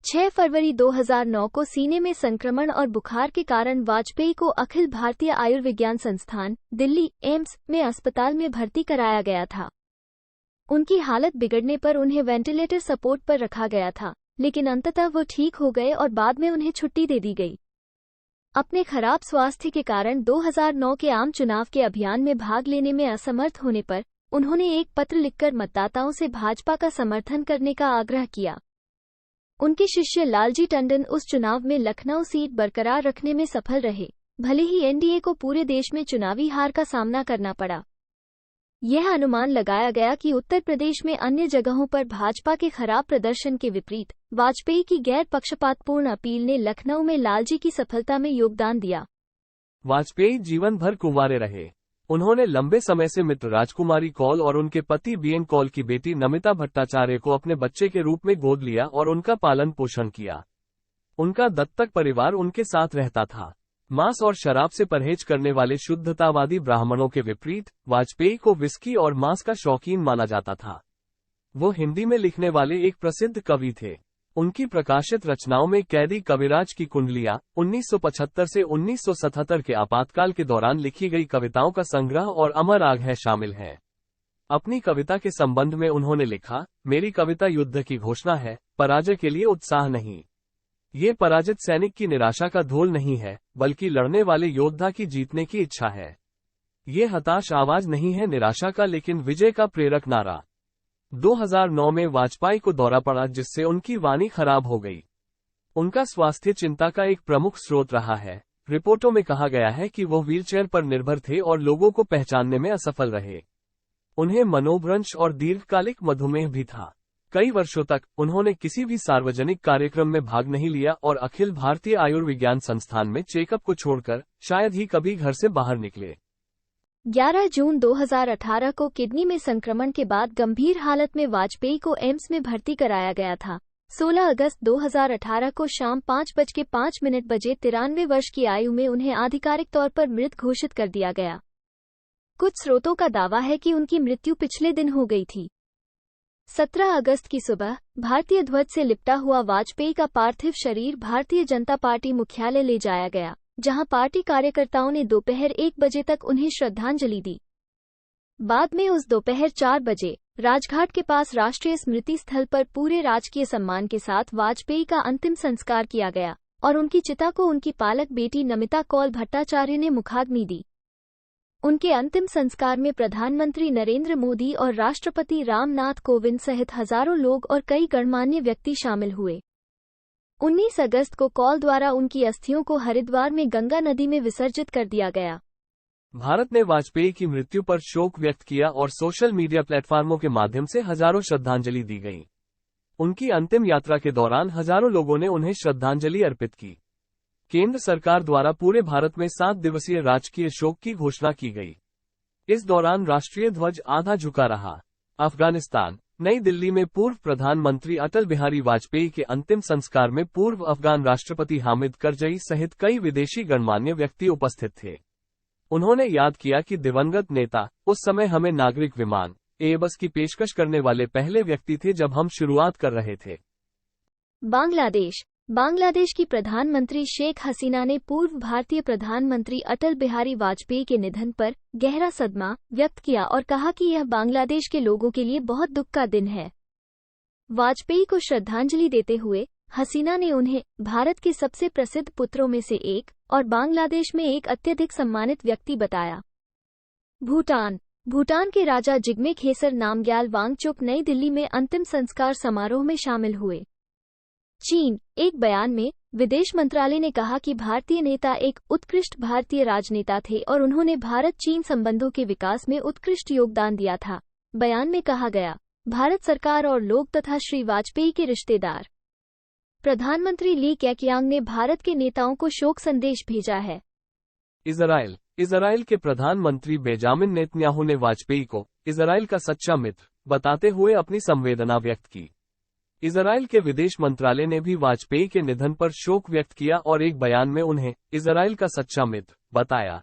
6 फरवरी 2009 को सीने में संक्रमण और बुखार के कारण वाजपेयी को अखिल भारतीय आयुर्विज्ञान संस्थान, दिल्ली एम्स में अस्पताल में भर्ती कराया गया था। उनकी हालत बिगड़ने पर उन्हें वेंटिलेटर सपोर्ट पर रखा गया था, लेकिन अंततः वो ठीक हो गए और बाद में उन्हें छुट्टी दे दी गई। अपने खराब स्वास्थ्य के कारण 2009 के आम चुनाव के अभियान में भाग लेने में असमर्थ होने पर उन्होंने एक पत्र लिखकर मतदाताओं से भाजपा का समर्थन करने का आग्रह किया। उनके शिष्य लालजी टंडन उस चुनाव में लखनऊ सीट बरकरार रखने में सफल रहे, भले ही एनडीए को पूरे देश में चुनावी हार का सामना करना पड़ा। यह अनुमान लगाया गया कि उत्तर प्रदेश में अन्य जगहों पर भाजपा के खराब प्रदर्शन के विपरीत वाजपेयी की गैर पक्षपातपूर्ण अपील ने लखनऊ में लालजी की सफलता में योगदान दिया। वाजपेयी जीवन भर कुंवारे रहे। उन्होंने लंबे समय से मित्र राजकुमारी कौल और उनके पति बीएन कौल की बेटी नमिता भट्टाचार्य को अपने बच्चे के रूप में गोद लिया और उनका पालन पोषण किया। उनका दत्तक परिवार उनके साथ रहता था। मांस और शराब से परहेज करने वाले शुद्धतावादी ब्राह्मणों के विपरीत वाजपेयी को विस्की और मांस का शौकीन माना जाता था। वो हिंदी में लिखने वाले एक प्रसिद्ध कवि थे। उनकी प्रकाशित रचनाओं में कैदी कविराज की कुंडलियां 1975 से 1977 के आपातकाल के दौरान लिखी गई कविताओं का संग्रह और अमर आग शामिल हैं। अपनी कविता के संबंध में उन्होंने लिखा, मेरी कविता युद्ध की घोषणा है, पराजय के लिए उत्साह नहीं। ये पराजित सैनिक की निराशा का धोल नहीं है, बल्कि लड़ने वाले योद्धा की जीतने की इच्छा है। ये हताश आवाज नहीं है निराशा का, लेकिन विजय का प्रेरक नारा। 2009 में वाजपेयी को दौरा पड़ा, जिससे उनकी वाणी खराब हो गई। उनका स्वास्थ्य चिंता का एक प्रमुख स्रोत रहा है। रिपोर्टों में कहा गया है कि वो व्हीलचेयर पर निर्भर थे और लोगों को पहचानने में असफल रहे। उन्हें मनोभ्रंश और दीर्घकालिक मधुमेह भी था। कई वर्षों तक उन्होंने किसी भी सार्वजनिक कार्यक्रम में भाग नहीं लिया और अखिल भारतीय आयुर्विज्ञान संस्थान में चेकअप को छोड़कर शायद ही कभी घर से बाहर निकले। 11 जून 2018 को किडनी में संक्रमण के बाद गंभीर हालत में वाजपेयी को एम्स में भर्ती कराया गया था। 16 अगस्त 2018 को शाम 5:05 बजे 93 वर्ष की आयु में उन्हें आधिकारिक तौर पर मृत घोषित कर दिया गया। कुछ स्रोतों का दावा है कि उनकी मृत्यु पिछले दिन हो गई थी। 17 अगस्त की सुबह भारतीय ध्वज से लिपटा हुआ वाजपेयी का पार्थिव शरीर भारतीय जनता पार्टी मुख्यालय ले जाया गया, जहां पार्टी कार्यकर्ताओं ने दोपहर 1 बजे तक उन्हें श्रद्धांजलि दी। बाद में उस दोपहर 4 बजे राजघाट के पास राष्ट्रीय स्मृति स्थल पर पूरे राजकीय सम्मान के साथ वाजपेयी का अंतिम संस्कार किया गया और उनकी चिता को उनकी पालक बेटी नमिता कौल भट्टाचार्य ने मुखाग्नि दी। उनके अंतिम संस्कार में प्रधानमंत्री नरेंद्र मोदी और राष्ट्रपति रामनाथ कोविंद सहित हजारों लोग और कई गणमान्य व्यक्ति शामिल हुए। 19 अगस्त को कौल द्वारा उनकी अस्थियों को हरिद्वार में गंगा नदी में विसर्जित कर दिया गया। भारत ने वाजपेयी की मृत्यु पर शोक व्यक्त किया और सोशल मीडिया प्लेटफॉर्मों के माध्यम से हजारों श्रद्धांजलि दी गई। उनकी अंतिम यात्रा के दौरान हजारों लोगों ने उन्हें श्रद्धांजलि अर्पित की। केंद्र सरकार द्वारा पूरे भारत में 7 दिवसीय राजकीय शोक की घोषणा की गई। इस दौरान राष्ट्रीय ध्वज आधा झुका रहा। अफगानिस्तान, नई दिल्ली में पूर्व प्रधानमंत्री अटल बिहारी वाजपेयी के अंतिम संस्कार में पूर्व अफगान राष्ट्रपति हामिद करजई सहित कई विदेशी गणमान्य व्यक्ति उपस्थित थे। उन्होंने याद किया कि दिवंगत नेता उस समय हमें नागरिक विमान एयरबस की पेशकश करने वाले पहले व्यक्ति थे जब हम शुरुआत कर रहे थे। बांग्लादेश की प्रधानमंत्री शेख हसीना ने पूर्व भारतीय प्रधानमंत्री अटल बिहारी वाजपेयी के निधन पर गहरा सदमा व्यक्त किया और कहा कि यह बांग्लादेश के लोगों के लिए बहुत दुख का दिन है। वाजपेयी को श्रद्धांजलि देते हुए हसीना ने उन्हें भारत के सबसे प्रसिद्ध पुत्रों में से एक और बांग्लादेश में एक अत्यधिक सम्मानित व्यक्ति बताया। भूटान के राजा जिग्मे खेसर नामग्याल वांगचुक नई दिल्ली में अंतिम संस्कार समारोह में शामिल हुए। चीन, एक बयान में विदेश मंत्रालय ने कहा कि भारतीय नेता एक उत्कृष्ट भारतीय राजनेता थे और उन्होंने भारत चीन संबंधों के विकास में उत्कृष्ट योगदान दिया था। बयान में कहा गया, भारत सरकार और लोग तथा श्री वाजपेयी के रिश्तेदार। प्रधानमंत्री ली केक्यांग ने भारत के नेताओं को शोक संदेश भेजा है। इजराइल के प्रधानमंत्री बेंजामिन नेतन्याहू ने वाजपेयी को इजराइल का सच्चा मित्र बताते हुए अपनी संवेदना व्यक्त की। इजराइल के विदेश मंत्रालय ने भी वाजपेयी के निधन पर शोक व्यक्त किया और एक बयान में उन्हें इजराइल का सच्चा मित्र बताया।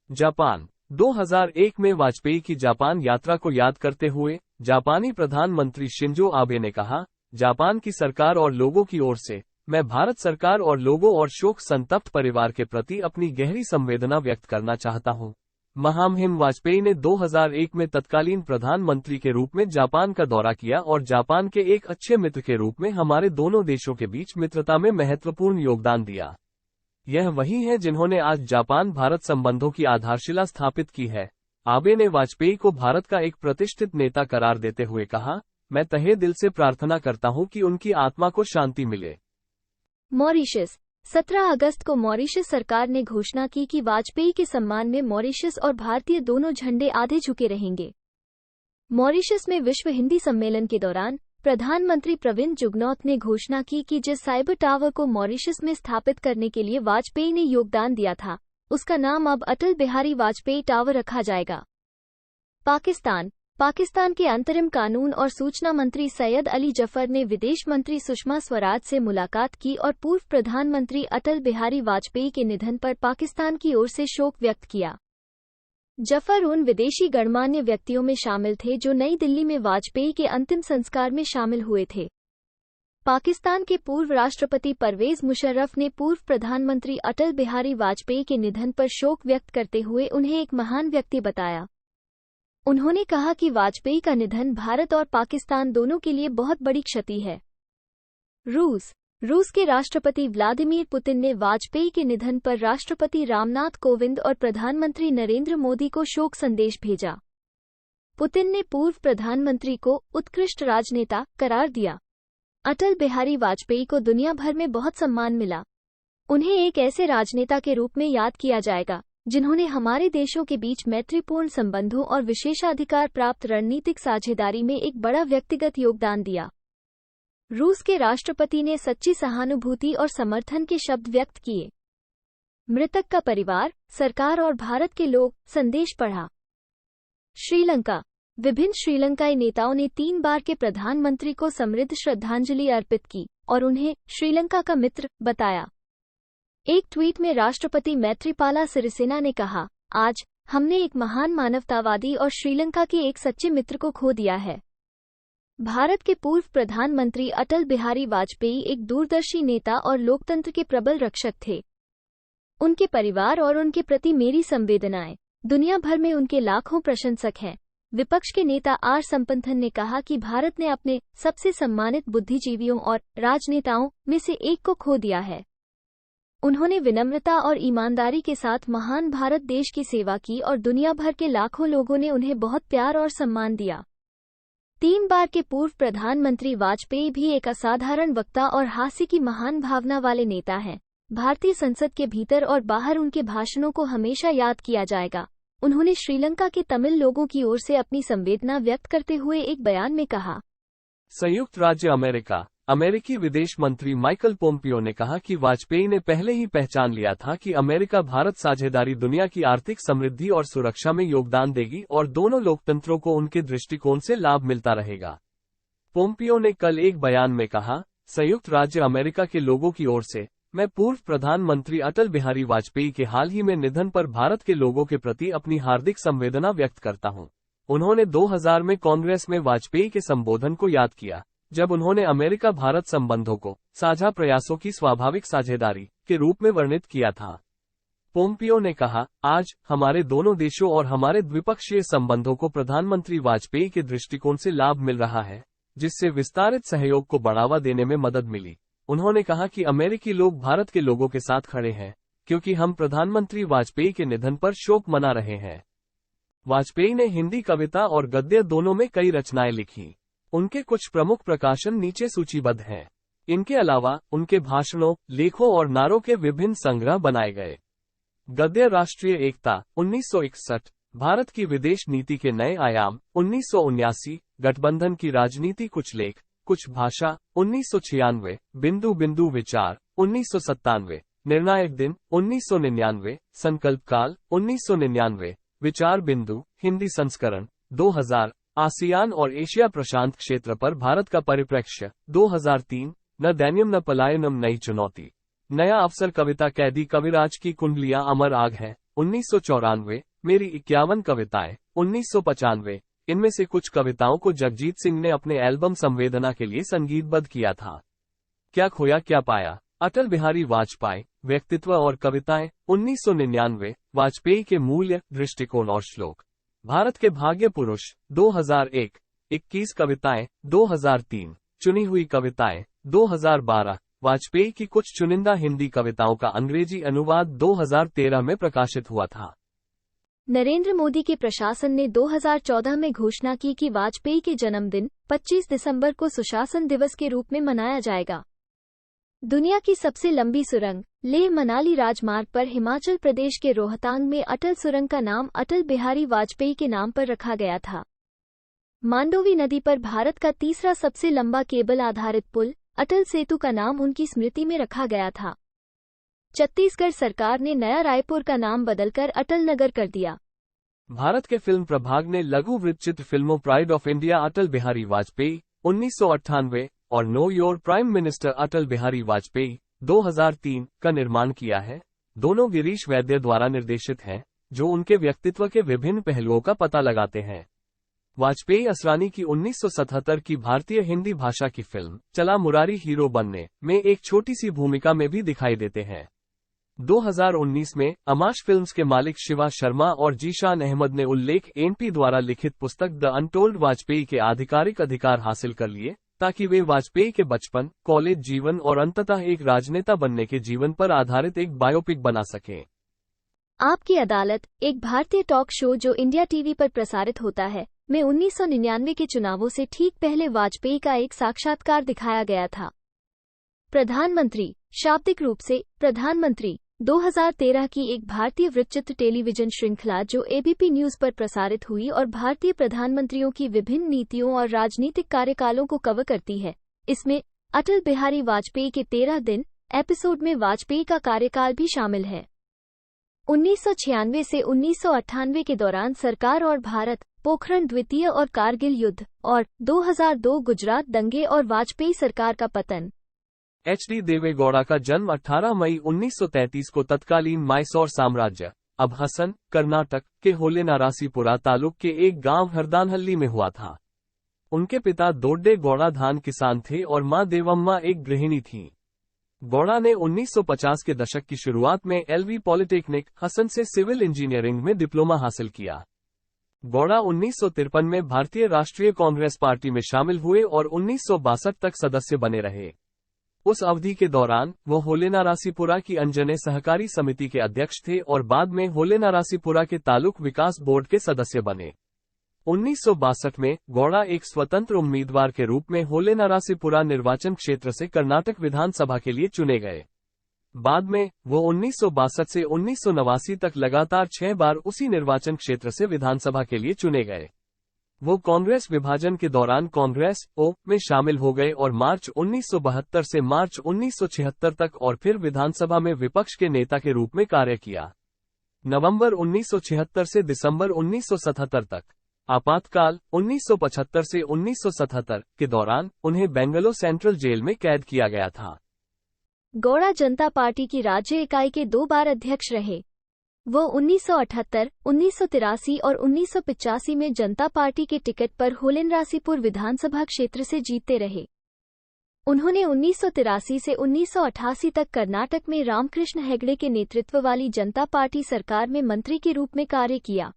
जापान, 2001 में वाजपेयी की जापान यात्रा को याद करते हुए जापानी प्रधानमंत्री शिंजो आबे ने कहा, जापान की सरकार और लोगों की ओर से मैं भारत सरकार और लोगों और शोक संतप्त परिवार के प्रति अपनी गहरी संवेदना व्यक्त करना चाहता हूं। महामहिम वाजपेयी ने 2001 में तत्कालीन प्रधानमंत्री के रूप में जापान का दौरा किया और जापान के एक अच्छे मित्र के रूप में हमारे दोनों देशों के बीच मित्रता में महत्वपूर्ण योगदान दिया। यह वही है जिन्होंने आज जापान भारत संबंधों की आधारशिला स्थापित की है। आबे ने वाजपेयी को भारत का एक प्रतिष्ठित नेता करार देते हुए कहा, मैं तहे दिल से प्रार्थना करता हूं कि उनकी आत्मा को शांति मिले। मॉरिशस, 17 अगस्त को मॉरिशस सरकार ने घोषणा की कि वाजपेयी के सम्मान में मॉरिशस और भारतीय दोनों झंडे आधे झुके रहेंगे। मॉरिशस में विश्व हिंदी सम्मेलन के दौरान प्रधानमंत्री प्रविंद जुगनौथ ने घोषणा की कि जिस साइबर टावर को मॉरिशस में स्थापित करने के लिए वाजपेयी ने योगदान दिया था, उसका नाम अब अटल बिहारी वाजपेयी टावर रखा जाएगा। पाकिस्तान के अंतरिम कानून और सूचना मंत्री सैयद अली जफर ने विदेश मंत्री सुषमा स्वराज से मुलाकात की और पूर्व प्रधानमंत्री अटल बिहारी वाजपेयी के निधन पर पाकिस्तान की ओर से शोक व्यक्त किया। जफर उन विदेशी गणमान्य व्यक्तियों में शामिल थे जो नई दिल्ली में वाजपेयी के अंतिम संस्कार में शामिल हुए थे। पाकिस्तान के पूर्व राष्ट्रपति परवेज मुशर्रफ ने पूर्व प्रधानमंत्री अटल बिहारी वाजपेयी के निधन पर शोक व्यक्त करते हुए उन्हें एक महान व्यक्ति बताया। उन्होंने कहा कि वाजपेयी का निधन भारत और पाकिस्तान दोनों के लिए बहुत बड़ी क्षति है। रूस के राष्ट्रपति व्लादिमीर पुतिन ने वाजपेयी के निधन पर राष्ट्रपति रामनाथ कोविंद और प्रधानमंत्री नरेंद्र मोदी को शोक संदेश भेजा। पुतिन ने पूर्व प्रधानमंत्री को उत्कृष्ट राजनेता करार दिया। अटल बिहारी वाजपेयी को दुनिया भर में बहुत सम्मान मिला। उन्हें एक ऐसे राजनेता के रूप में याद किया जाएगा जिन्होंने हमारे देशों के बीच मैत्रीपूर्ण संबंधों और विशेषाधिकार प्राप्त रणनीतिक साझेदारी में एक बड़ा व्यक्तिगत योगदान दिया। रूस के राष्ट्रपति ने सच्ची सहानुभूति और समर्थन के शब्द व्यक्त किए। मृतक का परिवार, सरकार और भारत के लोग संदेश पढ़ा। श्रीलंका, विभिन्न श्रीलंकाई नेताओं ने 3 बार के प्रधानमंत्री को समृद्ध श्रद्धांजलि अर्पित की और उन्हें श्रीलंका का मित्र बताया। एक ट्वीट में राष्ट्रपति मैत्रीपाला सिरिसेना ने कहा, आज हमने एक महान मानवतावादी और श्रीलंका के एक सच्चे मित्र को खो दिया है। भारत के पूर्व प्रधानमंत्री अटल बिहारी वाजपेयी एक दूरदर्शी नेता और लोकतंत्र के प्रबल रक्षक थे। उनके परिवार और उनके प्रति मेरी संवेदनाएं। दुनिया भर में उनके लाखों प्रशंसक हैं। विपक्ष के नेता आर संपंथन ने कहा कि भारत ने अपने सबसे सम्मानित बुद्धिजीवियों और राजनेताओं में से एक को खो दिया है। उन्होंने विनम्रता और ईमानदारी के साथ महान भारत देश की सेवा की और दुनिया भर के लाखों लोगों ने उन्हें बहुत प्यार और सम्मान दिया। 3 बार के पूर्व प्रधानमंत्री वाजपेयी भी एक असाधारण वक्ता और हास्य की महान भावना वाले नेता हैं। भारतीय संसद के भीतर और बाहर उनके भाषणों को हमेशा याद किया जाएगा। उन्होंने श्रीलंका के तमिल लोगों की ओर से अपनी संवेदना व्यक्त करते हुए एक बयान में कहा, संयुक्त राज्य अमेरिका, अमेरिकी विदेश मंत्री माइकल पोम्पियो ने कहा कि वाजपेयी ने पहले ही पहचान लिया था कि अमेरिका भारत साझेदारी दुनिया की आर्थिक समृद्धि और सुरक्षा में योगदान देगी और दोनों लोकतंत्रों को उनके दृष्टिकोण से लाभ मिलता रहेगा। पोम्पियो ने कल एक बयान में कहा, संयुक्त राज्य अमेरिका के लोगों की ओर से मैं पूर्व प्रधानमंत्री अटल बिहारी वाजपेयी के हाल ही में निधन पर भारत के लोगों के प्रति अपनी हार्दिक संवेदना व्यक्त करता हूं। उन्होंने 2000 में कांग्रेस में वाजपेयी के संबोधन को याद किया, जब उन्होंने अमेरिका भारत संबंधों को साझा प्रयासों की स्वाभाविक साझेदारी के रूप में वर्णित किया था। पोम्पियो ने कहा, आज हमारे दोनों देशों और हमारे द्विपक्षीय संबंधों को प्रधानमंत्री वाजपेयी के दृष्टिकोण से लाभ मिल रहा है, जिससे विस्तारित सहयोग को बढ़ावा देने में मदद मिली। उन्होंने कहा कि अमेरिकी लोग भारत के लोगों के साथ खड़े हैं, क्योंकि हम प्रधानमंत्री वाजपेयी के निधन पर शोक मना रहे हैं। वाजपेयी ने हिंदी कविता और गद्य दोनों में कई रचनाएं लिखी। उनके कुछ प्रमुख प्रकाशन नीचे सूचीबद्ध हैं। इनके अलावा उनके भाषणों, लेखों और नारों के विभिन्न संग्रह बनाए गए। गद्य राष्ट्रीय एकता 1961, भारत की विदेश नीति के नए आयाम 1979, गठबंधन की राजनीति कुछ लेख कुछ भाषा 1996, बिंदु बिंदु विचार 1997, निर्णायक दिन 1999, संकल्प काल 1999, विचार बिंदु हिंदी संस्करण 2000, आसियान और एशिया प्रशांत क्षेत्र पर भारत का परिप्रेक्ष्य 2003, न दैन्यम न पलायनम नई चुनौती, नया अवसर कविता कैदी कविराज की कुंडलियां अमर आग है 1994, मेरी 51 कविताएं 1995। इनमें से कुछ कविताओं को जगजीत सिंह ने अपने एल्बम संवेदना के लिए संगीतबद्ध किया था। क्या खोया क्या पाया, अटल बिहारी वाजपेयी, व्यक्तित्व और कविताएं 1999, वाजपेयी के मूल्य, दृष्टिकोण और श्लोक, भारत के भाग्य पुरुष 2001, 21 कविताएं 2003, चुनी हुई कविताएं 2012, वाजपेयी की कुछ चुनिंदा हिंदी कविताओं का अंग्रेजी अनुवाद 2013 में प्रकाशित हुआ था। नरेंद्र मोदी के प्रशासन ने 2014 में घोषणा की कि वाजपेयी के जन्मदिन 25 दिसंबर को सुशासन दिवस के रूप में मनाया जाएगा। दुनिया की सबसे लंबी सुरंग लेह मनाली राजमार्ग पर हिमाचल प्रदेश के रोहतांग में अटल सुरंग का नाम अटल बिहारी वाजपेयी के नाम पर रखा गया था। मांडोवी नदी पर भारत का तीसरा सबसे लंबा केबल आधारित पुल अटल सेतु का नाम उनकी स्मृति में रखा गया था। छत्तीसगढ़ सरकार ने नया रायपुर का नाम बदलकर अटल नगर कर दिया। भारत के फिल्म प्रभाग ने लघु वृत्तचित्र फिल्मों pride of India Atal Bihari Vajpayee 1998 और know your prime minister Atal Bihari Vajpayee 2003 का निर्माण किया है। दोनों गिरीश वैद्य द्वारा निर्देशित हैं, जो उनके व्यक्तित्व के विभिन्न पहलुओं का पता लगाते हैं। वाजपेयी असरानी की 1977 की भारतीय हिंदी भाषा की फिल्म चला मुरारी हीरो बनने में एक छोटी सी भूमिका में भी दिखाई देते हैं। 2019 में अमाश फिल्म्स के मालिक शिवा शर्मा और जीशान अहमद ने उल्लेख एनपी द्वारा लिखित पुस्तक द अनटोल्ड वाजपेयी के आधिकारिक अधिकार हासिल कर लिए, ताकि वे वाजपेयी के बचपन, कॉलेज जीवन और अंततः एक राजनेता बनने के जीवन पर आधारित एक बायोपिक बना सकें। आपकी अदालत, एक भारतीय टॉक शो जो इंडिया टीवी पर प्रसारित होता है, में 1999 के चुनावों से ठीक पहले वाजपेयी का एक साक्षात्कार दिखाया गया था। प्रधानमंत्री, शाब्दिक रूप से प्रधानमंत्री 2013 की एक भारतीय वृत्तचित्र टेलीविजन श्रृंखला जो एबीपी न्यूज पर प्रसारित हुई और भारतीय प्रधानमंत्रियों की विभिन्न नीतियों और राजनीतिक कार्यकालों को कवर करती है। इसमें अटल बिहारी वाजपेयी के 13 दिन एपिसोड में वाजपेयी का कार्यकाल भी शामिल है। 1996 से 1998 के दौरान सरकार और भारत, पोखरण द्वितीय और कारगिल युद्ध, और 2002 गुजरात दंगे और वाजपेयी सरकार का पतन। एच.डी. देवेगौड़ा का जन्म 18 मई 1933 को तत्कालीन माइसौर साम्राज्य, अब हसन, कर्नाटक के होलेनारासीपुरा तालुक के एक गांव हरदानहल्ली में हुआ था। उनके पिता दोड्डे गौड़ा धान किसान थे और मां देवम्मा एक गृहिणी थीं। गौड़ा ने 1950 के दशक की शुरुआत में एलवी पॉलिटेक्निक, हसन से सिविल इंजीनियरिंग में डिप्लोमा हासिल किया। गौड़ा 1953 में भारतीय राष्ट्रीय कांग्रेस पार्टी में शामिल हुए और 1962 तक सदस्य बने रहे। उस अवधि के दौरान वो होलेनारासीपुरा की अंजने सहकारी समिति के अध्यक्ष थे और बाद में होलेनारासीपुरा के तालुक विकास बोर्ड के सदस्य बने। 1962 में गौड़ा एक स्वतंत्र उम्मीदवार के रूप में होलेनारासीपुरा निर्वाचन क्षेत्र से कर्नाटक विधानसभा के लिए चुने गए। बाद में वो 1962 से 1989 तक लगातार 6 बार उसी निर्वाचन क्षेत्र से विधानसभा के लिए चुने गए। वो कांग्रेस विभाजन के दौरान कांग्रेस ओ में शामिल हो गए और मार्च 1972 से मार्च 1976 तक और फिर विधानसभा में विपक्ष के नेता के रूप में कार्य किया। नवंबर 1976 से दिसंबर 1977 तक आपातकाल 1975 से 1977 के दौरान उन्हें बेंगलोर सेंट्रल जेल में कैद किया गया था। गौड़ा जनता पार्टी की राज्य इकाई के 2 बार अध्यक्ष रहे। वो 1978, 1983 और 1985 में जनता पार्टी के टिकट पर होलेनरासीपुर विधानसभा क्षेत्र से जीतते रहे। उन्होंने 1983 से 1988 तक कर्नाटक में रामकृष्ण हेगड़े के नेतृत्व वाली जनता पार्टी सरकार में मंत्री के रूप में कार्य किया।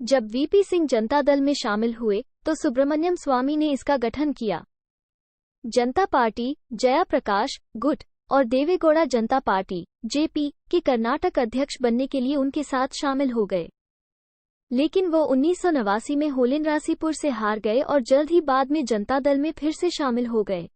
जब वीपी सिंह जनता दल में शामिल हुए तो सुब्रमण्यम स्वामी ने इसका गठन किया। जनता पार्टी जयाप्रकाश गुट और देवेगौड़ा जनता पार्टी जेपी के कर्नाटक अध्यक्ष बनने के लिए उनके साथ शामिल हो गए, लेकिन वो 1989 में होलेनरासीपुर से हार गए और जल्द ही बाद में जनता दल में फिर से शामिल हो गए।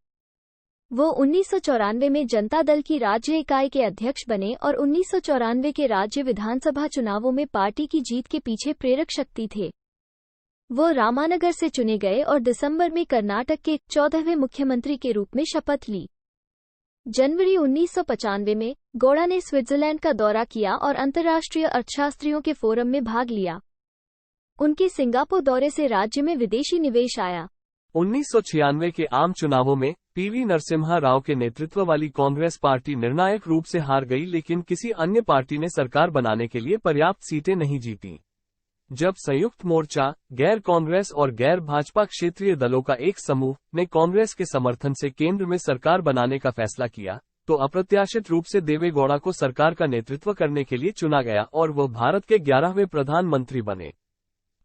वो 1994 में जनता दल की राज्य इकाई के अध्यक्ष बने और 1994 के राज्य विधानसभा चुनावों में पार्टी की जीत के पीछे प्रेरक शक्ति थे। वो रामानगर से चुने गए और दिसंबर में कर्नाटक के 14वें मुख्यमंत्री के रूप में शपथ ली। जनवरी 1995 में गौड़ा ने स्विट्जरलैंड का दौरा किया और अंतर्राष्ट्रीय अर्थशास्त्रियों के फोरम में भाग लिया। उनके सिंगापुर दौरे से राज्य में विदेशी निवेश आया। 1996 के आम चुनावों में पीवी नरसिम्हा राव के नेतृत्व वाली कांग्रेस पार्टी निर्णायक रूप से हार गई, लेकिन किसी अन्य पार्टी ने सरकार बनाने के लिए पर्याप्त सीटें नहीं जीती। जब संयुक्त मोर्चा, गैर कांग्रेस और गैर भाजपा क्षेत्रीय दलों का एक समूह ने कांग्रेस के समर्थन से केंद्र में सरकार बनाने का फैसला किया, तो अप्रत्याशित रूप से देवेगौड़ा को सरकार का नेतृत्व करने के लिए चुना गया और वह भारत के 11वें प्रधानमंत्री बने।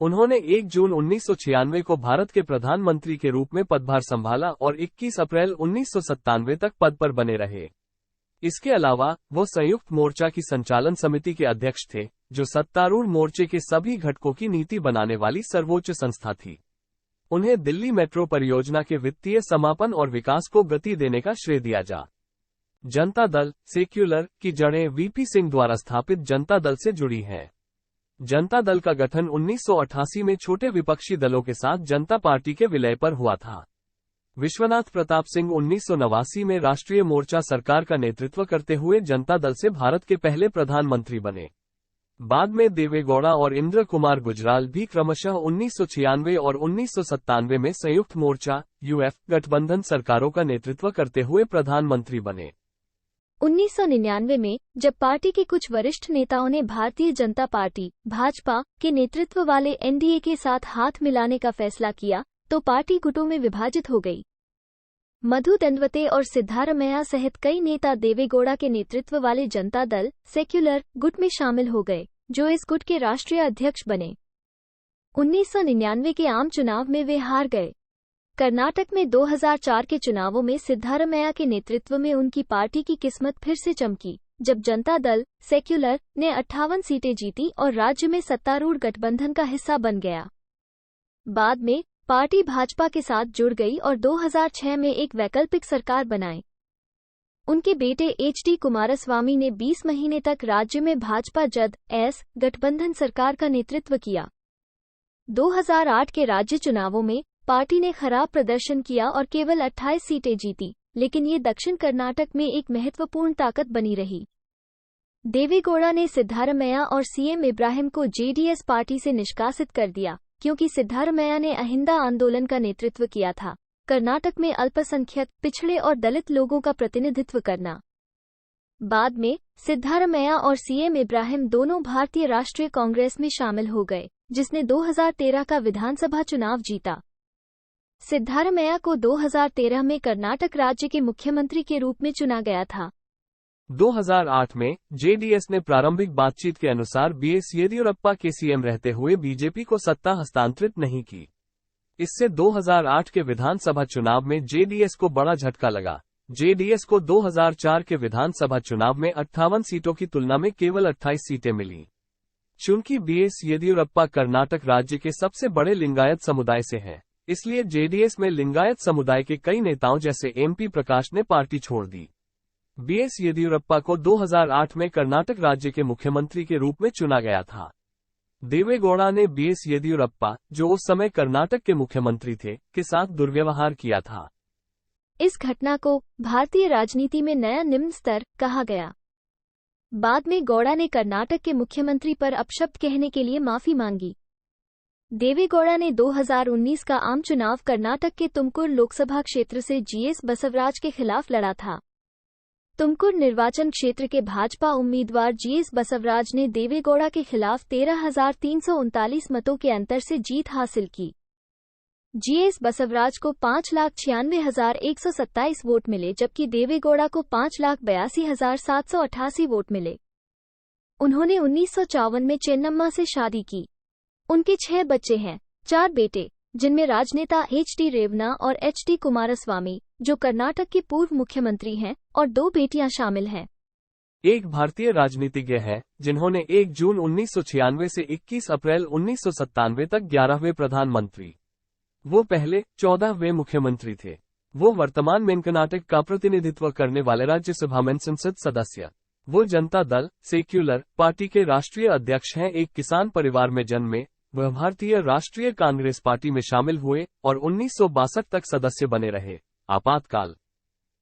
उन्होंने 1 जून 1996 को भारत के प्रधानमंत्री के रूप में पदभार संभाला और 21 अप्रैल 1997 तक पद पर बने रहे। इसके अलावा वो संयुक्त मोर्चा की संचालन समिति के अध्यक्ष थे, जो सत्तारूढ़ मोर्चे के सभी घटकों की नीति बनाने वाली सर्वोच्च संस्था थी। उन्हें दिल्ली मेट्रो परियोजना के वित्तीय समापन और विकास को गति देने का श्रेय दिया जा। जनता दल सेक्युलर की जड़ें वीपी सिंह द्वारा स्थापित जनता दल से जुड़ी हैं। जनता दल का गठन 1988 में छोटे विपक्षी दलों के साथ जनता पार्टी के विलय पर हुआ था। विश्वनाथ प्रताप सिंह 1989 में राष्ट्रीय मोर्चा सरकार का नेतृत्व करते हुए जनता दल से भारत के पहले प्रधानमंत्री बने। बाद में देवेगौड़ा और इंद्र कुमार गुजराल भी क्रमशः 1996 और 1997 में संयुक्त मोर्चा यूएफ गठबंधन सरकारों का नेतृत्व करते हुए प्रधानमंत्री बने। 1999 में जब पार्टी के कुछ वरिष्ठ नेताओं ने भारतीय जनता पार्टी भाजपा के नेतृत्व वाले एनडीए के साथ हाथ मिलाने का फैसला किया, तो पार्टी गुटों में विभाजित हो गई। मधु दंडवते और सिद्धारमैया सहित कई नेता देवेगौड़ा के नेतृत्व वाले जनता दल सेक्युलर गुट में शामिल हो गए, जो इस गुट के राष्ट्रीय अध्यक्ष बने। 1999 के आम चुनाव में वे हार गए। कर्नाटक में 2004 के चुनावों में सिद्धारमैया के नेतृत्व में उनकी पार्टी की किस्मत फिर से चमकी, जब जनता दल सेक्युलर ने 58 सीटें जीती और राज्य में सत्तारूढ़ गठबंधन का हिस्सा बन गया। बाद में पार्टी भाजपा के साथ जुड़ गई और 2006 में एक वैकल्पिक सरकार बनाई। उनके बेटे एचडी कुमारस्वामी ने 20 महीने तक राज्य में भाजपा जद-एस गठबंधन सरकार का नेतृत्व किया। 2008 के राज्य चुनावों में पार्टी ने खराब प्रदर्शन किया और केवल 28 सीटें जीती, लेकिन ये दक्षिण कर्नाटक में एक महत्वपूर्ण ताकत बनी रही। देवेगौड़ा ने सिद्धारमैया और सीएम इब्राहिम को जेडीएस पार्टी से निष्कासित कर दिया, क्योंकि सिद्धारमैया ने अहिंसा आंदोलन का नेतृत्व किया था, कर्नाटक में अल्पसंख्यक, पिछड़े और दलित लोगों का प्रतिनिधित्व करना। बाद में सिद्धारमैया और सीएम इब्राहिम दोनों भारतीय राष्ट्रीय कांग्रेस में शामिल हो गए, जिसने 2013 का विधानसभा चुनाव जीता। सिद्धारमैया को 2013 में कर्नाटक राज्य के मुख्यमंत्री के रूप में चुना गया था। 2008 में जेडीएस ने प्रारंभिक बातचीत के अनुसार बीएस येदियुरप्पा के सीएम रहते हुए बीजेपी को सत्ता हस्तांतरित नहीं की। इससे 2008 के विधानसभा चुनाव में जेडीएस को बड़ा झटका लगा। जेडीएस को 2004 के विधानसभा चुनाव में 58 सीटों की तुलना में केवल 28 सीटें मिली। चूंकि बीएस येदियुरप्पा कर्नाटक राज्य के सबसे बड़े लिंगायत समुदाय से हैं, इसलिए जेडीएस में लिंगायत समुदाय के कई नेताओं जैसे एमपी प्रकाश ने पार्टी छोड़ दी। बीएस येदियुरप्पा को 2008 में कर्नाटक राज्य के मुख्यमंत्री के रूप में चुना गया था। देवेगौड़ा ने बीएस येदियुरप्पा, जो उस समय कर्नाटक के मुख्यमंत्री थे, के साथ दुर्व्यवहार किया था। इस घटना को भारतीय राजनीति में नया निम्न स्तर कहा गया। बाद में गौड़ा ने कर्नाटक के मुख्यमंत्री पर अपशब्द कहने के लिए माफी मांगी। देवेगौड़ा ने 2019 का आम चुनाव कर्नाटक के तुमकुर लोकसभा क्षेत्र से जीएस बसवराज के खिलाफ लड़ा था। तुमकुर निर्वाचन क्षेत्र के भाजपा उम्मीदवार जीएस बसवराज ने देवेगौड़ा के खिलाफ 13,339 मतों के अंतर से जीत हासिल की। जीएस बसवराज को 5,96,127 वोट मिले, जबकि देवेगौड़ा को 5,82,788 वोट मिले। उन्होंने 1954 में चेन्नम्मा से शादी की। उनके 6 बच्चे हैं, 4 बेटे, जिनमें राजनेता एच.डी. रेवन्ना और एच.डी. कुमारस्वामी, जो कर्नाटक के पूर्व मुख्यमंत्री हैं, और 2 बेटियां शामिल हैं। एक भारतीय राजनीतिज्ञ हैं, जिन्होंने 1 जून 1996 से 21 अप्रैल 1997 तक 11वें प्रधानमंत्री, वो पहले 14वें मुख्यमंत्री थे। वो वर्तमान में कर्नाटक का प्रतिनिधित्व करने वाले राज्यसभा में संसद सदस्य। वो जनता दल सेक्युलर पार्टी के राष्ट्रीय अध्यक्ष हैं। एक किसान परिवार में जन्मे, वह भारतीय राष्ट्रीय कांग्रेस पार्टी में शामिल हुए और 1962 तक सदस्य बने रहे। आपातकाल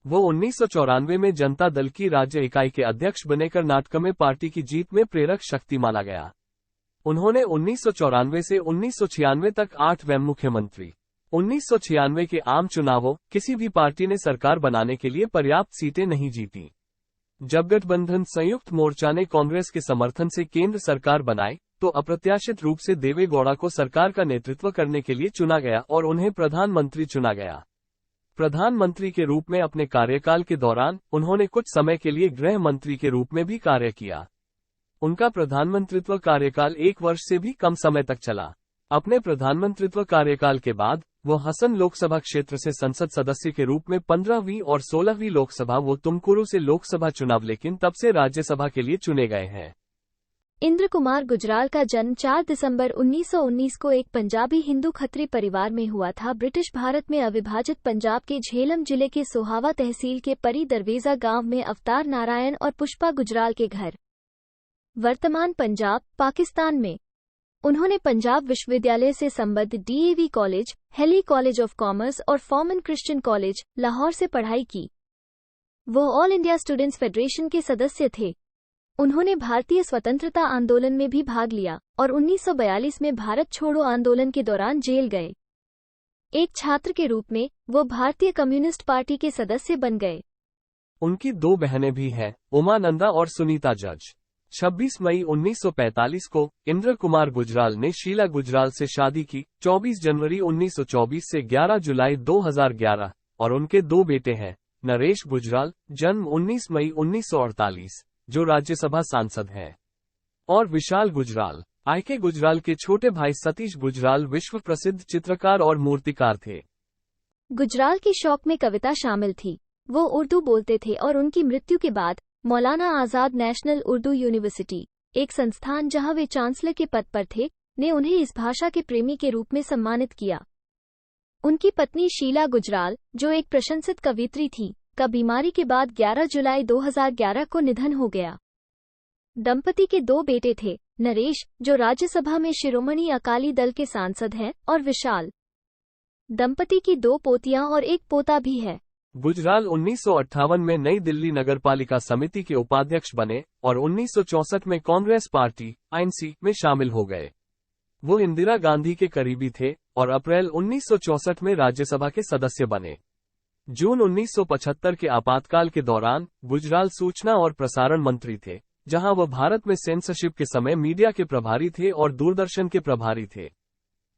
वो 1994 में जनता दल की राज्य इकाई के अध्यक्ष बने। कर्नाटक में पार्टी की जीत में प्रेरक शक्ति माना गया। उन्होंने 1994 से 1996 तक 8वें मुख्यमंत्री। 1996 के आम चुनावों किसी भी पार्टी ने सरकार बनाने के लिए पर्याप्त सीटें नहीं जीती। जब गठबंधन संयुक्त मोर्चा ने कांग्रेस के समर्थन से केंद्र सरकार बनाई, तो अप्रत्याशित रूप से देवेगौड़ा को सरकार का नेतृत्व करने के लिए चुना गया और उन्हें प्रधानमंत्री चुना गया। प्रधानमंत्री के रूप में अपने कार्यकाल के दौरान उन्होंने कुछ समय के लिए गृह मंत्री के रूप में भी कार्य किया। उनका प्रधानमंत्रित्व कार्यकाल 1 वर्ष से भी कम समय तक चला। अपने प्रधानमंत्रित्व कार्यकाल के बाद वो हसन लोकसभा क्षेत्र से संसद सदस्य के रूप में 15वीं और 16वीं लोकसभा वो तुमकुरू से लोकसभा चुनाव, लेकिन तब से राज्यसभा के लिए चुने गए हैं। इंद्र कुमार गुजराल का जन्म 4 दिसंबर 1919 को एक पंजाबी हिंदू खत्री परिवार में हुआ था। ब्रिटिश भारत में अविभाजित पंजाब के झेलम जिले के सोहावा तहसील के परी दरवेजा गांव में अवतार नारायण और पुष्पा गुजराल के घर, वर्तमान पंजाब, पाकिस्तान में। उन्होंने पंजाब विश्वविद्यालय से संबद्ध DAV college, Hailey college of commerce और फॉर्मन क्रिश्चियन कॉलेज, लाहौर से पढ़ाई की। वो ऑल इंडिया स्टूडेंट्स फेडरेशन के सदस्य थे। उन्होंने भारतीय स्वतंत्रता आंदोलन में भी भाग लिया और 1942 में भारत छोड़ो आंदोलन के दौरान जेल गए। एक छात्र के रूप में वो भारतीय कम्युनिस्ट पार्टी के सदस्य बन गए। उनकी 2 बहनें भी हैं, उमानंदा और सुनीता जज। 26 मई 1945 को इंद्र कुमार गुजराल ने शीला गुजराल से शादी की। 24 जनवरी 1924 से 11 जुलाई 2011 और उनके 2 बेटे हैं, नरेश गुजराल, जन्म 19 मई 1948, जो राज्यसभा सांसद हैं, और विशाल गुजराल। आईके गुजराल के छोटे भाई सतीश गुजराल विश्व प्रसिद्ध चित्रकार और मूर्तिकार थे। गुजराल के शौक में कविता शामिल थी। वो उर्दू बोलते थे और उनकी मृत्यु के बाद मौलाना आजाद नेशनल उर्दू यूनिवर्सिटी, एक संस्थान जहां वे चांसलर के पद पर थे, ने उन्हें इस भाषा के प्रेमी के रूप में सम्मानित किया। उनकी पत्नी शीला गुजराल, जो एक प्रशंसित कवियत्री थी, का बीमारी के बाद 11 जुलाई 2011 को निधन हो गया। दंपति के 2 बेटे थे, नरेश, जो राज्यसभा में शिरोमणि अकाली दल के सांसद हैं, और विशाल। दंपति की 2 पोतियां और एक पोता भी है। गुजराल 1958 में नई दिल्ली नगरपालिका समिति के उपाध्यक्ष बने और 1964 में कांग्रेस पार्टी (आईएनसी) में शामिल हो गए। वो इंदिरा गांधी के करीबी थे और अप्रैल 1964 में राज्यसभा के सदस्य बने। जून 1975 के आपातकाल के दौरान गुजराल सूचना और प्रसारण मंत्री थे, जहां वह भारत में सेंसरशिप के समय मीडिया के प्रभारी थे और दूरदर्शन के प्रभारी थे।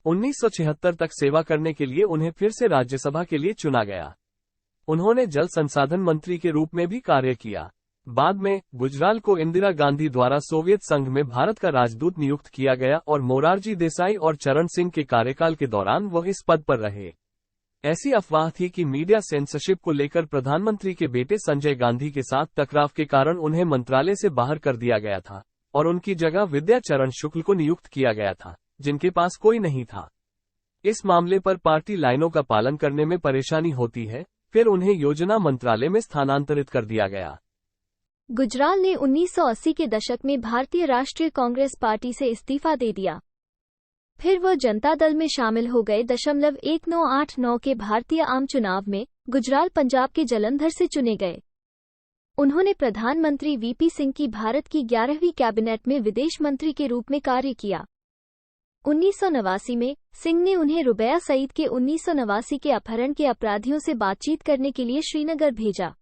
1976 तक सेवा करने के लिए उन्हें फिर से राज्यसभा के लिए चुना गया। उन्होंने जल संसाधन मंत्री के रूप में भी कार्य किया। बाद में गुजराल को इंदिरा गांधी द्वारा सोवियत संघ में भारत का राजदूत नियुक्त किया गया और मोरारजी देसाई और चरण सिंह के कार्यकाल के दौरान वह इस पद पर रहे। ऐसी अफवाह थी कि मीडिया सेंसरशिप को लेकर प्रधानमंत्री के बेटे संजय गांधी के साथ टकराव के कारण उन्हें मंत्रालय से बाहर कर दिया गया था और उनकी जगह विद्या चरण शुक्ल को नियुक्त किया गया था, जिनके पास कोई नहीं था। इस मामले पर पार्टी लाइनों का पालन करने में परेशानी होती है। फिर उन्हें योजना मंत्रालय में स्थानांतरित कर दिया गया। गुजराल ने 1980 के दशक में भारतीय राष्ट्रीय कांग्रेस पार्टी से इस्तीफा दे दिया। फिर वह जनता दल में शामिल हो गए। 1989 के भारतीय आम चुनाव में गुजराल पंजाब के जलंधर से चुने गए। उन्होंने प्रधानमंत्री वीपी सिंह की भारत की 11वीं कैबिनेट में विदेश मंत्री के रूप में कार्य किया। 1989 में सिंह ने उन्हें रुबैया सईद के 1989 के अपहरण के अपराधियों से बातचीत करने के लिए श्रीनगर भेजा।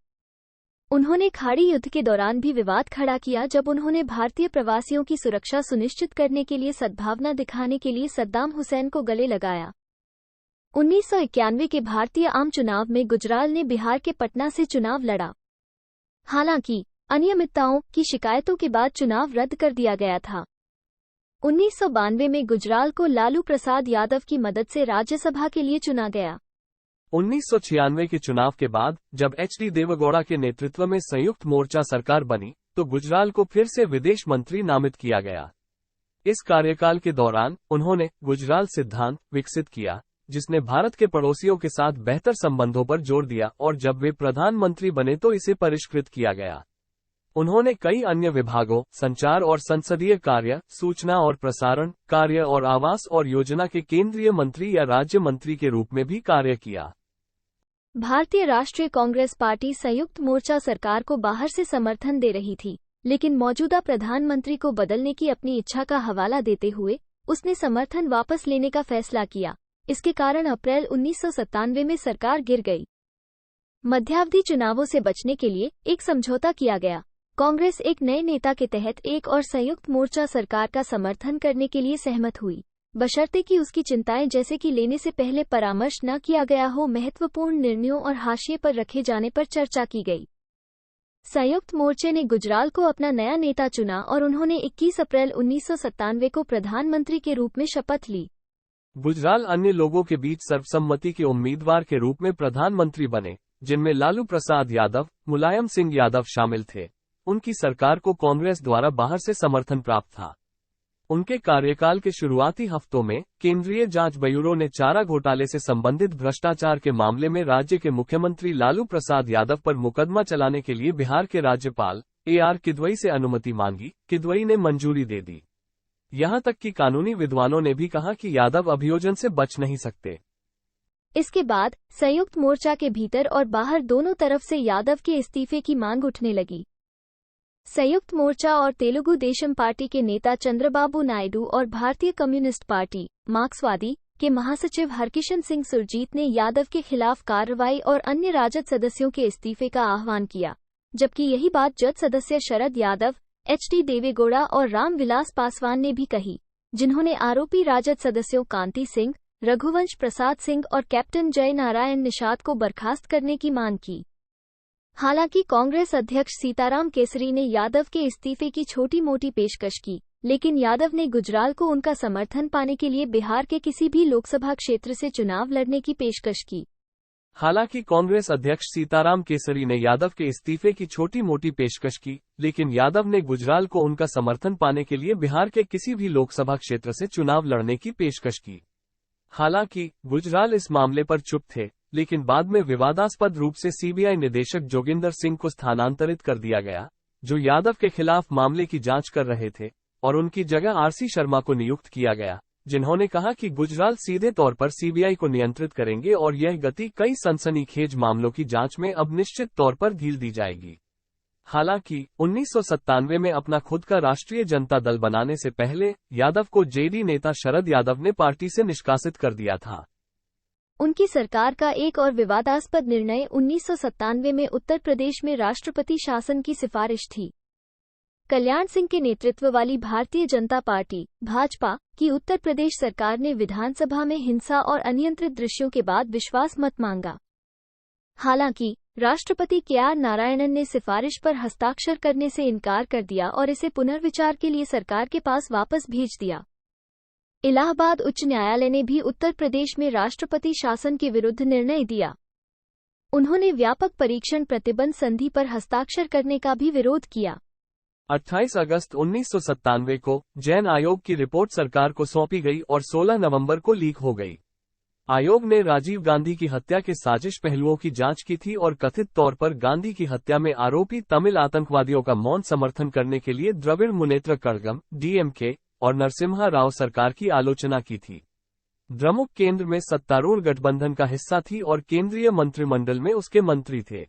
उन्होंने खाड़ी युद्ध के दौरान भी विवाद खड़ा किया, जब उन्होंने भारतीय प्रवासियों की सुरक्षा सुनिश्चित करने के लिए सद्भावना दिखाने के लिए सद्दाम हुसैन को गले लगाया। 1991 के भारतीय आम चुनाव में गुजराल ने बिहार के पटना से चुनाव लड़ा। हालांकि अनियमितताओं की शिकायतों के बाद चुनाव रद्द कर दिया गया था। 1992 में गुजराल को लालू प्रसाद यादव की मदद से राज्यसभा के लिए चुना गया। 1996 के चुनाव के बाद जब एच.डी. देवेगौड़ा के नेतृत्व में संयुक्त मोर्चा सरकार बनी तो गुजराल को फिर से विदेश मंत्री नामित किया गया। इस कार्यकाल के दौरान उन्होंने गुजराल सिद्धांत विकसित किया, जिसने भारत के पड़ोसियों के साथ बेहतर संबंधों पर जोर दिया, और जब वे प्रधानमंत्री बने तो इसे परिष्कृत किया गया। उन्होंने कई अन्य विभागों, संचार और संसदीय कार्य, सूचना और प्रसारण कार्य और आवास और योजना के केंद्रीय मंत्री या राज्य मंत्री के रूप में भी कार्य किया। भारतीय राष्ट्रीय कांग्रेस पार्टी संयुक्त मोर्चा सरकार को बाहर से समर्थन दे रही थी, लेकिन मौजूदा प्रधानमंत्री को बदलने की अपनी इच्छा का हवाला देते हुए उसने समर्थन वापस लेने का फैसला किया। इसके कारण अप्रैल 1997 में सरकार गिर गई। मध्यावधि चुनावों से बचने के लिए एक समझौता किया गया। कांग्रेस एक नए नेता के तहत एक और संयुक्त मोर्चा सरकार का समर्थन करने के लिए सहमत हुई, बशर्ते कि उसकी चिंताएं जैसे कि लेने से पहले परामर्श न किया गया हो, महत्वपूर्ण निर्णयों और हाशिए पर रखे जाने पर चर्चा की गई। संयुक्त मोर्चे ने गुजराल को अपना नया नेता चुना और उन्होंने 21 अप्रैल 1997 को प्रधानमंत्री के रूप में शपथ ली। गुजराल अन्य लोगों के बीच सर्वसम्मति के उम्मीदवार के रूप में प्रधानमंत्री बने, जिनमें लालू प्रसाद यादव, मुलायम सिंह यादव शामिल थे। उनकी सरकार को कांग्रेस द्वारा बाहर से समर्थन प्राप्त था। उनके कार्यकाल के शुरुआती हफ्तों में केंद्रीय जांच ब्यूरो ने चारा घोटाले से संबंधित भ्रष्टाचार के मामले में राज्य के मुख्यमंत्री लालू प्रसाद यादव पर मुकदमा चलाने के लिए बिहार के राज्यपाल A.R. किदवई से अनुमति मांगी। किदवई ने मंजूरी दे दी। यहां तक कि कानूनी विद्वानों ने भी कहा कि यादव अभियोजन से बच नहीं सकते। इसके बाद संयुक्त मोर्चा के भीतर और बाहर दोनों तरफ से यादव के इस्तीफे की मांग उठने लगी। संयुक्त मोर्चा और तेलुगु देशम पार्टी के नेता चंद्रबाबू नायडू और भारतीय कम्युनिस्ट पार्टी मार्क्सवादी के महासचिव हरकिशन सिंह सुरजीत ने यादव के खिलाफ कार्रवाई और अन्य राजद सदस्यों के इस्तीफे का आह्वान किया, जबकि यही बात जद सदस्य शरद यादव, एच.डी. देवेगौड़ा और रामविलास पासवान ने भी कही, जिन्होंने आरोपी राजद सदस्यों कांति सिंह, रघुवंश प्रसाद सिंह और कैप्टन जय नारायण निषाद को बर्खास्त करने की मांग की। हालांकि कांग्रेस अध्यक्ष सीताराम केसरी ने यादव के इस्तीफे की छोटी मोटी पेशकश की, लेकिन यादव ने गुजराल को उनका समर्थन पाने के लिए बिहार के किसी भी लोकसभा क्षेत्र से चुनाव लड़ने की पेशकश की। हालांकि कांग्रेस अध्यक्ष सीताराम केसरी ने यादव के इस्तीफे की छोटी मोटी पेशकश की, लेकिन यादव ने गुजराल को उनका समर्थन पाने के लिए बिहार के किसी भी लोकसभा क्षेत्र से चुनाव लड़ने की पेशकश की। हालांकि गुजराल इस मामले पर चुप थे, लेकिन बाद में विवादास्पद रूप से सीबीआई निदेशक जोगिंदर सिंह को स्थानांतरित कर दिया गया, जो यादव के खिलाफ मामले की जांच कर रहे थे, और उनकी जगह आर.सी. शर्मा को नियुक्त किया गया, जिन्होंने कहा कि गुजराल सीधे तौर पर सीबीआई को नियंत्रित करेंगे और यह गति कई सनसनीखेज मामलों की जांच में अब निश्चित तौर पर ढील दी जाएगी। हालांकि 1997 में अपना खुद का राष्ट्रीय जनता दल बनाने से पहले यादव को जेडी नेता शरद यादव ने पार्टी से निष्कासित कर दिया था। उनकी सरकार का एक और विवादास्पद निर्णय 1997 में उत्तर प्रदेश में राष्ट्रपति शासन की सिफारिश थी। कल्याण सिंह के नेतृत्व वाली भारतीय जनता पार्टी भाजपा की उत्तर प्रदेश सरकार ने विधानसभा में हिंसा और अनियंत्रित दृश्यों के बाद विश्वास मत मांगा। हालांकि राष्ट्रपति KR नारायणन ने सिफारिश पर हस्ताक्षर करने से इनकार कर दिया और इसे पुनर्विचार के लिए सरकार के पास वापस भेज दिया। इलाहाबाद उच्च न्यायालय ने भी उत्तर प्रदेश में राष्ट्रपति शासन के विरुद्ध निर्णय दिया। उन्होंने व्यापक परीक्षण प्रतिबंध संधि पर हस्ताक्षर करने का भी विरोध किया। 28 अगस्त 1997 को जैन आयोग की रिपोर्ट सरकार को सौंपी गई और 16 नवंबर को लीक हो गई। आयोग ने राजीव गांधी की हत्या के साजिश पहलुओं की जांच की थी और कथित तौर पर गांधी की हत्या में आरोपी तमिल आतंकवादियों का मौन समर्थन करने के लिए द्रविड़ मुनेत्र कड़गम डीएमके और नरसिम्हा राव सरकार की आलोचना की थी। द्रमुक केंद्र में सत्तारूढ़ गठबंधन का हिस्सा थी और केंद्रीय मंत्रिमंडल में उसके मंत्री थे।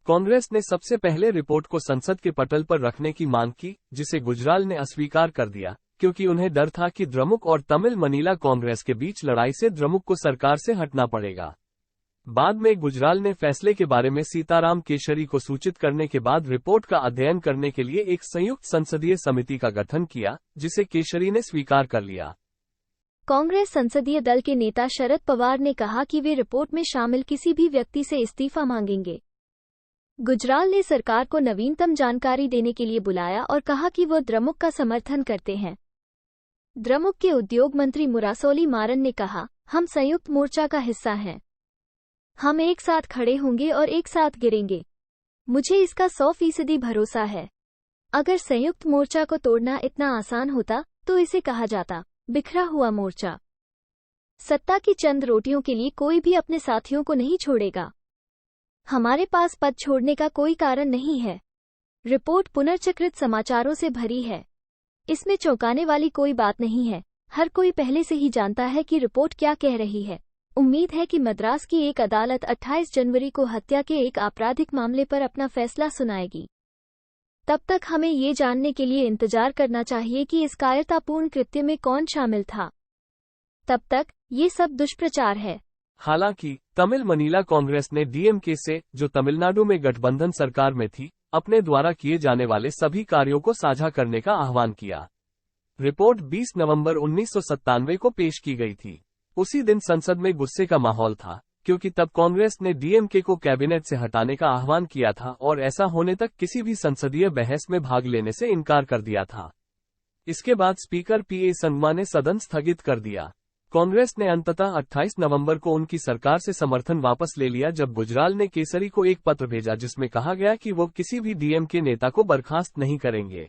कांग्रेस ने सबसे पहले रिपोर्ट को संसद के पटल पर रखने की मांग की, जिसे गुजराल ने अस्वीकार कर दिया, क्योंकि उन्हें डर था कि द्रमुक और तमिल मनीला कांग्रेस के बीच लड़ाई से द्रमुक को सरकार से हटना पड़ेगा। बाद में गुजराल ने फैसले के बारे में सीताराम केशरी को सूचित करने के बाद रिपोर्ट का अध्ययन करने के लिए एक संयुक्त संसदीय समिति का गठन किया, जिसे केशरी ने स्वीकार कर लिया। कांग्रेस संसदीय दल के नेता शरद पवार ने कहा कि वे रिपोर्ट में शामिल किसी भी व्यक्ति से इस्तीफा मांगेंगे। गुजराल ने सरकार को नवीनतम जानकारी देने के लिए बुलाया और कहा कि वो द्रमुक का समर्थन करते हैं। द्रमुक के उद्योग मंत्री मुरासोली मारन ने कहा, हम संयुक्त मोर्चा का हिस्सा हैं। हम एक साथ खड़े होंगे और एक साथ गिरेंगे। मुझे इसका 100% भरोसा है। अगर संयुक्त मोर्चा को तोड़ना इतना आसान होता तो इसे कहा जाता बिखरा हुआ मोर्चा। सत्ता की चंद रोटियों के लिए कोई भी अपने साथियों को नहीं छोड़ेगा। हमारे पास पद छोड़ने का कोई कारण नहीं है। रिपोर्ट पुनर्चक्रित समाचारों से भरी है। इसमें चौंकाने वाली कोई बात नहीं है। हर कोई पहले से ही जानता है कि रिपोर्ट क्या कह रही है। उम्मीद है कि मद्रास की एक अदालत 28 जनवरी को हत्या के एक आपराधिक मामले पर अपना फैसला सुनाएगी। तब तक हमें ये जानने के लिए इंतजार करना चाहिए कि इस कायरतापूर्ण कृत्य में कौन शामिल था। तब तक ये सब दुष्प्रचार है। हालांकि तमिल मनीला कांग्रेस ने डीएमके से, जो तमिलनाडु में गठबंधन सरकार में थी, अपने द्वारा किए जाने वाले सभी कार्यों को साझा करने का आह्वान किया। रिपोर्ट 20 नवंबर 1997 को पेश की गई थी। उसी दिन संसद में गुस्से का माहौल था, क्योंकि तब कांग्रेस ने डीएमके को कैबिनेट से हटाने का आह्वान किया था और ऐसा होने तक किसी भी संसदीय बहस में भाग लेने से इनकार कर दिया था। इसके बाद स्पीकर पीए संगमा ने सदन स्थगित कर दिया। कांग्रेस ने अंततः 28 नवंबर को उनकी सरकार से समर्थन वापस ले लिया, जब गुजराल ने केसरी को एक पत्र भेजा जिसमें कहा गया कि वो किसी भी डीएमके नेता को बर्खास्त नहीं करेंगे।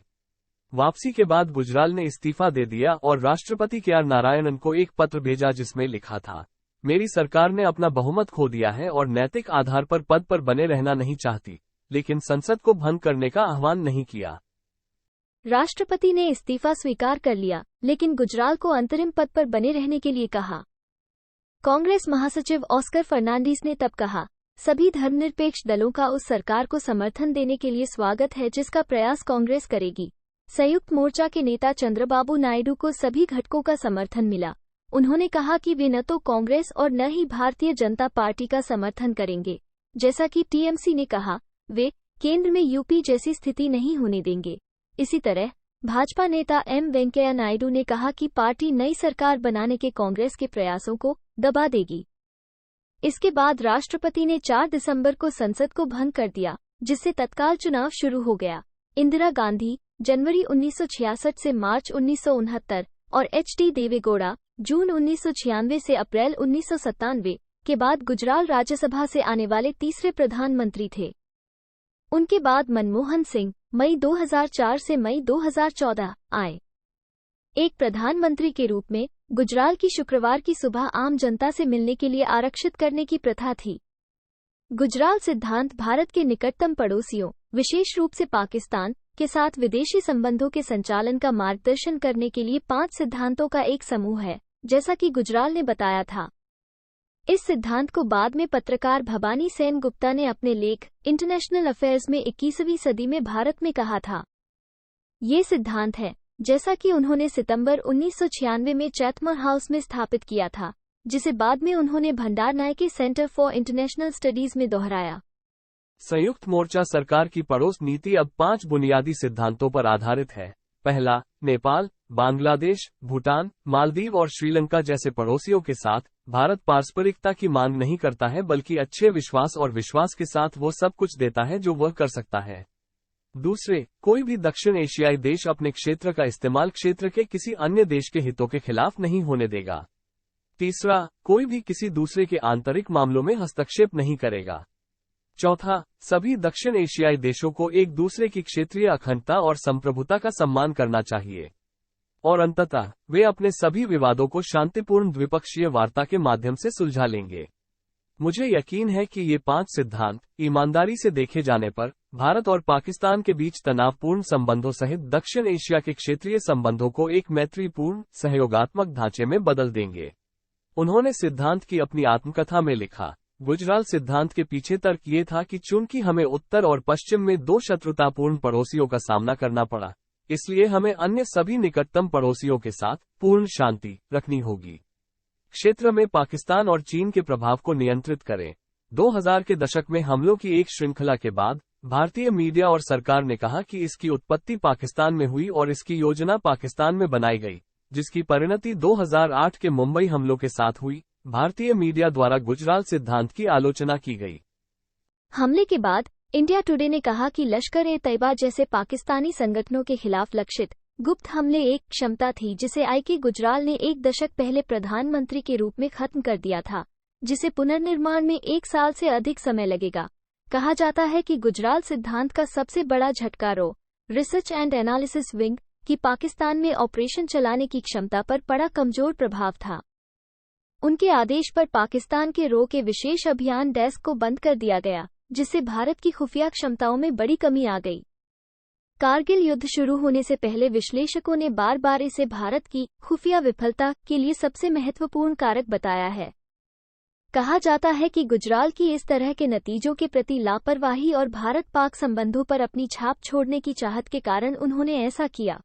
वापसी के बाद गुजराल ने इस्तीफा दे दिया और राष्ट्रपति के आर नारायणन को एक पत्र भेजा जिसमें लिखा था, मेरी सरकार ने अपना बहुमत खो दिया है और नैतिक आधार पर पद पर बने रहना नहीं चाहती, लेकिन संसद को भंग करने का आह्वान नहीं किया। राष्ट्रपति ने इस्तीफा स्वीकार कर लिया, लेकिन गुजराल को अंतरिम पद पर बने रहने के लिए कहा। कांग्रेस महासचिव ऑस्कर फर्नांडीज ने तब कहा, सभी धर्मनिरपेक्ष दलों का उस सरकार को समर्थन देने के लिए स्वागत है जिसका प्रयास कांग्रेस करेगी। संयुक्त मोर्चा के नेता चंद्रबाबू नायडू को सभी घटकों का समर्थन मिला। उन्होंने कहा कि वे न तो कांग्रेस और न ही भारतीय जनता पार्टी का समर्थन करेंगे। जैसा कि टीएमसी ने कहा, वे केंद्र में यूपी जैसी स्थिति नहीं होने देंगे। इसी तरह भाजपा नेता एम वेंकैया नायडू ने कहा कि पार्टी नई सरकार बनाने के कांग्रेस के प्रयासों को दबा देगी। इसके बाद राष्ट्रपति ने 4 दिसंबर को संसद को भंग कर दिया, जिससे तत्काल चुनाव शुरू हो गया। इंदिरा गांधी जनवरी 1966 से मार्च 1969 और एच.डी. देवेगौड़ा जून 1996 से अप्रैल 1997 के बाद गुजराल राज्यसभा से आने वाले तीसरे प्रधानमंत्री थे। उनके बाद मनमोहन सिंह मई 2004 से मई 2014 आए। एक प्रधानमंत्री के रूप में गुजराल की शुक्रवार की सुबह आम जनता से मिलने के लिए आरक्षित करने की प्रथा थी। गुजराल सिद्धांत भारत के निकटतम पड़ोसियों, विशेष रूप से पाकिस्तान के साथ विदेशी संबंधों के संचालन का मार्गदर्शन करने के लिए 5 सिद्धांतों का एक समूह है, जैसा कि गुजराल ने बताया था। इस सिद्धांत को बाद में पत्रकार भवानी सेन गुप्ता ने अपने लेख इंटरनेशनल अफेयर्स में 21वीं सदी में भारत में कहा था। ये सिद्धांत है, जैसा कि उन्होंने सितंबर 1996 में चैथमर हाउस में स्थापित किया था, जिसे बाद में उन्होंने भंडार Nike centre for international studies में दोहराया। संयुक्त मोर्चा सरकार की पड़ोस नीति अब 5 बुनियादी सिद्धांतों पर आधारित है। पहला, नेपाल, बांग्लादेश, भूटान, मालदीव और श्रीलंका जैसे पड़ोसियों के साथ भारत पारस्परिकता की मांग नहीं करता है, बल्कि अच्छे विश्वास और विश्वास के साथ वो सब कुछ देता है जो वह कर सकता है। दूसरे, कोई भी दक्षिण एशियाई देश अपने क्षेत्र का इस्तेमाल क्षेत्र के किसी अन्य देश के हितों के खिलाफ नहीं होने देगा। तीसरा, कोई भी किसी दूसरे के आंतरिक मामलों में हस्तक्षेप नहीं करेगा। चौथा, सभी दक्षिण एशियाई देशों को एक दूसरे की क्षेत्रीय अखंडता और संप्रभुता का सम्मान करना चाहिए। और अंततः वे अपने सभी विवादों को शांतिपूर्ण द्विपक्षीय वार्ता के माध्यम से सुलझा लेंगे। मुझे यकीन है कि ये 5 सिद्धांत ईमानदारी से देखे जाने पर भारत और पाकिस्तान के बीच तनावपूर्ण संबंधों सहित दक्षिण एशिया के क्षेत्रीय संबंधों को एक मैत्रीपूर्ण सहयोगात्मक ढांचे में बदल देंगे। उन्होंने सिद्धांत की अपनी आत्मकथा में लिखा, गुजराल सिद्धांत के पीछे तर्क ये था कि चूंकि हमें उत्तर और पश्चिम में 2 शत्रुतापूर्ण पड़ोसियों का सामना करना पड़ा, इसलिए हमें अन्य सभी निकटतम पड़ोसियों के साथ पूर्ण शांति रखनी होगी। क्षेत्र में पाकिस्तान और चीन के प्रभाव को नियंत्रित करें। 2000 के दशक में हमलों की एक श्रृंखला के बाद भारतीय मीडिया और सरकार ने कहा कि इसकी उत्पत्ति पाकिस्तान में हुई और इसकी योजना पाकिस्तान में बनाई गई, जिसकी परिणति 2008 के मुंबई हमलों के साथ हुई। भारतीय मीडिया द्वारा गुजराल सिद्धांत की आलोचना की गई। हमले के बाद इंडिया टुडे ने कहा कि लश्कर-ए-तैयबा जैसे पाकिस्तानी संगठनों के खिलाफ लक्षित गुप्त हमले एक क्षमता थी जिसे आई.के. गुजराल ने 1 दशक पहले प्रधानमंत्री के रूप में खत्म कर दिया था, जिसे पुनर्निर्माण में 1 साल से अधिक समय लगेगा। कहा जाता है कि गुजराल सिद्धांत का सबसे बड़ा झटका रो रिसर्च एंड एनालिसिस विंग की पाकिस्तान में ऑपरेशन चलाने की क्षमता पर पड़ा कमजोर प्रभाव था। उनके आदेश पर पाकिस्तान के रो के विशेष अभियान डेस्क को बंद कर दिया गया, जिससे भारत की खुफिया क्षमताओं में बड़ी कमी आ गई। कारगिल युद्ध शुरू होने से पहले विश्लेषकों ने बार बार इसे भारत की खुफिया विफलता के लिए सबसे महत्वपूर्ण कारक बताया है। कहा जाता है कि गुजराल की इस तरह के नतीजों के प्रति लापरवाही और भारत-पाक संबंधों पर अपनी छाप छोड़ने की चाहत के कारण उन्होंने ऐसा किया।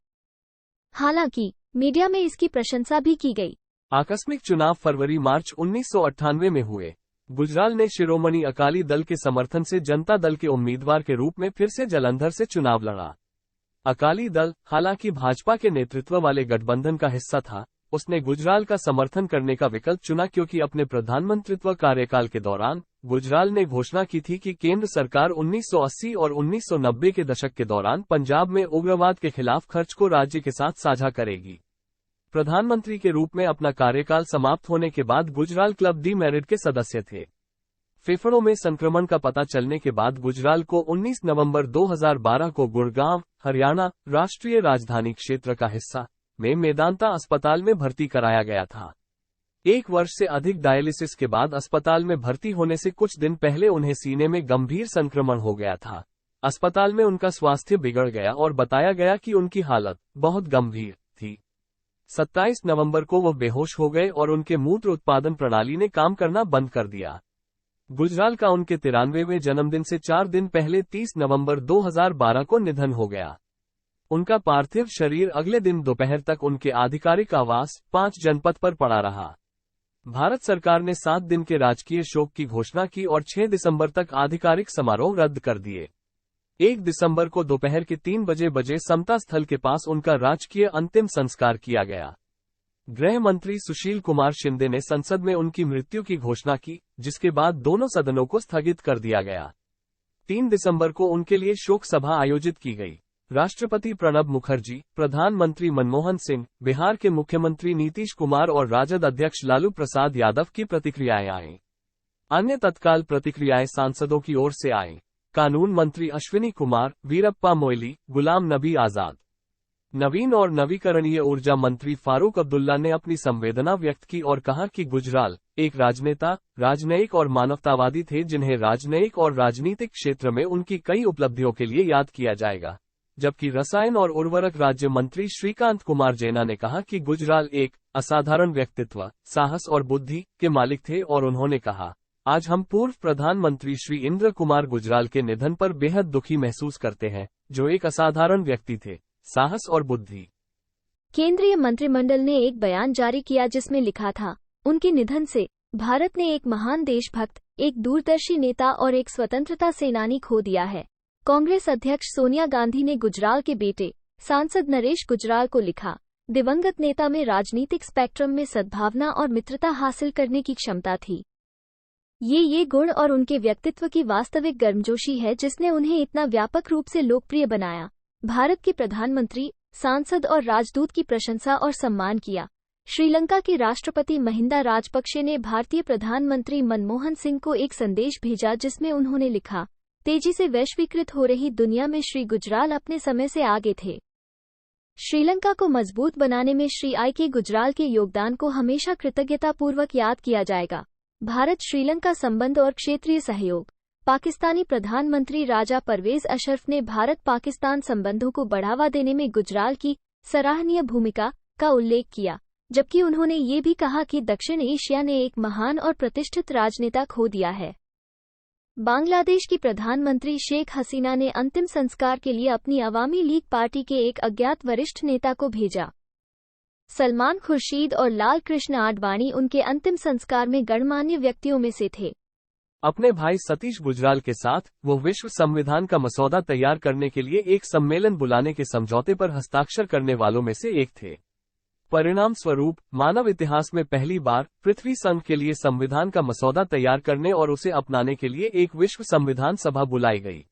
हालांकि मीडिया में इसकी प्रशंसा भी की गई। आकस्मिक चुनाव फरवरी-मार्च 1998 में हुए। गुजराल ने शिरोमणि अकाली दल के समर्थन से जनता दल के उम्मीदवार के रूप में फिर से जालंधर से चुनाव लड़ा। अकाली दल, हालांकि भाजपा के नेतृत्व वाले गठबंधन का हिस्सा था, उसने गुजराल का समर्थन करने का विकल्प चुना क्योंकि अपने प्रधानमंत्रित्व कार्यकाल के दौरान गुजराल ने घोषणा की थी कि केंद्र सरकार 1980 और 1990 के दशक के दौरान पंजाब में उग्रवाद के खिलाफ खर्च को राज्य के साथ साझा करेगी। प्रधानमंत्री के रूप में अपना कार्यकाल समाप्त होने के बाद गुजराल क्लब डी मेरिट के सदस्य थे। फेफड़ों में संक्रमण का पता चलने के बाद गुजराल को 19 नवंबर 2012 को गुड़गांव, हरियाणा, राष्ट्रीय राजधानी क्षेत्र का हिस्सा में मेदांता अस्पताल में भर्ती कराया गया था। 1 वर्ष से अधिक डायलिसिस के बाद अस्पताल में भर्ती होने से कुछ दिन पहले उन्हें सीने में गंभीर संक्रमण हो गया था। अस्पताल में उनका स्वास्थ्य बिगड़ गया और बताया गया कि उनकी हालत बहुत गंभीर थी। 27 नवंबर को वह बेहोश हो गए और उनके मूत्र उत्पादन प्रणाली ने काम करना बंद कर दिया। गुजराल का उनके 93वें जन्मदिन से 4 दिन पहले 30 नवंबर 2012 को निधन हो गया। उनका पार्थिव शरीर अगले दिन दोपहर तक उनके आधिकारिक आवास 5 जनपथ पर पड़ा रहा। भारत सरकार ने 7 दिन के राजकीय शोक की घोषणा की और 6 दिसंबर तक आधिकारिक समारोह रद्द कर दिए। 1 दिसंबर को दोपहर के 3 बजे समता स्थल के पास उनका राजकीय अंतिम संस्कार किया गया। गृह मंत्री सुशील कुमार शिंदे ने संसद में उनकी मृत्यु की घोषणा की, जिसके बाद दोनों सदनों को स्थगित कर दिया गया। 3 दिसंबर को उनके लिए शोक सभा आयोजित की गई। राष्ट्रपति प्रणब मुखर्जी, प्रधानमंत्री मनमोहन सिंह, बिहार के मुख्यमंत्री नीतीश कुमार और राजद अध्यक्ष लालू प्रसाद यादव की प्रतिक्रियाएं आईं। अन्य तत्काल प्रतिक्रियाएं सांसदों की ओर से आईं। कानून मंत्री अश्विनी कुमार, वीरप्पा मोइली, गुलाम नबी आजाद। नवीन और नवीकरणीय ऊर्जा मंत्री फारूक अब्दुल्ला ने अपनी संवेदना व्यक्त की और कहा कि गुजराल एक राजनेता, राजनयिक और मानवतावादी थे जिन्हें राजनयिक और राजनीतिक क्षेत्र में उनकी कई उपलब्धियों के लिए याद किया जाएगा। जबकि रसायन और उर्वरक राज्य मंत्री श्रीकांत कुमार जैना ने कहा कि गुजराल एक असाधारण व्यक्तित्व, साहस और बुद्धि के मालिक थे और उन्होंने कहा, आज हम पूर्व प्रधानमंत्री श्री इंद्र कुमार गुजराल के निधन पर बेहद दुखी महसूस करते हैं, जो एक असाधारण व्यक्ति थे, साहस और बुद्धि। केंद्रीय मंत्रिमंडल ने एक बयान जारी किया जिसमें लिखा था, उनके निधन से भारत ने एक महान देशभक्त, एक दूरदर्शी नेता और एक स्वतंत्रता सेनानी खो दिया है। कांग्रेस अध्यक्ष सोनिया गांधी ने गुजराल के बेटे सांसद नरेश गुजराल को लिखा, दिवंगत नेता में राजनीतिक स्पेक्ट्रम में सद्भावना और मित्रता हासिल करने की क्षमता थी। ये गुण और उनके व्यक्तित्व की वास्तविक गर्मजोशी है जिसने उन्हें इतना व्यापक रूप से लोकप्रिय बनाया। भारत के प्रधानमंत्री, सांसद और राजदूत की प्रशंसा और सम्मान किया। श्रीलंका के राष्ट्रपति महिंदा राजपक्षे ने भारतीय प्रधानमंत्री मनमोहन सिंह को एक संदेश भेजा जिसमें उन्होंने लिखा, तेजी से वैश्वीकृत हो रही दुनिया में श्री गुजराल अपने समय से आगे थे। श्रीलंका को मजबूत बनाने में श्री आई.के. गुजराल के योगदान को हमेशा कृतज्ञतापूर्वक याद किया जाएगा। भारत श्रीलंका संबंध और क्षेत्रीय सहयोग। पाकिस्तानी प्रधानमंत्री राजा परवेज अशरफ ने भारत पाकिस्तान संबंधों को बढ़ावा देने में गुजराल की सराहनीय भूमिका का उल्लेख किया, जबकि उन्होंने ये भी कहा कि दक्षिण एशिया ने एक महान और प्रतिष्ठित राजनेता खो दिया है। बांग्लादेश की प्रधानमंत्री शेख हसीना ने अंतिम संस्कार के लिए अपनी अवामी लीग पार्टी के एक अज्ञात वरिष्ठ नेता को भेजा। सलमान खुर्शीद और लाल कृष्ण आडवाणी उनके अंतिम संस्कार में गणमान्य व्यक्तियों में से थे। अपने भाई सतीश गुजराल के साथ वो विश्व संविधान का मसौदा तैयार करने के लिए एक सम्मेलन बुलाने के समझौते पर हस्ताक्षर करने वालों में से एक थे। परिणाम स्वरूप मानव इतिहास में पहली बार पृथ्वी संघ के लिए संविधान का मसौदा तैयार करने और उसे अपनाने के लिए एक विश्व संविधान सभा बुलाई गई।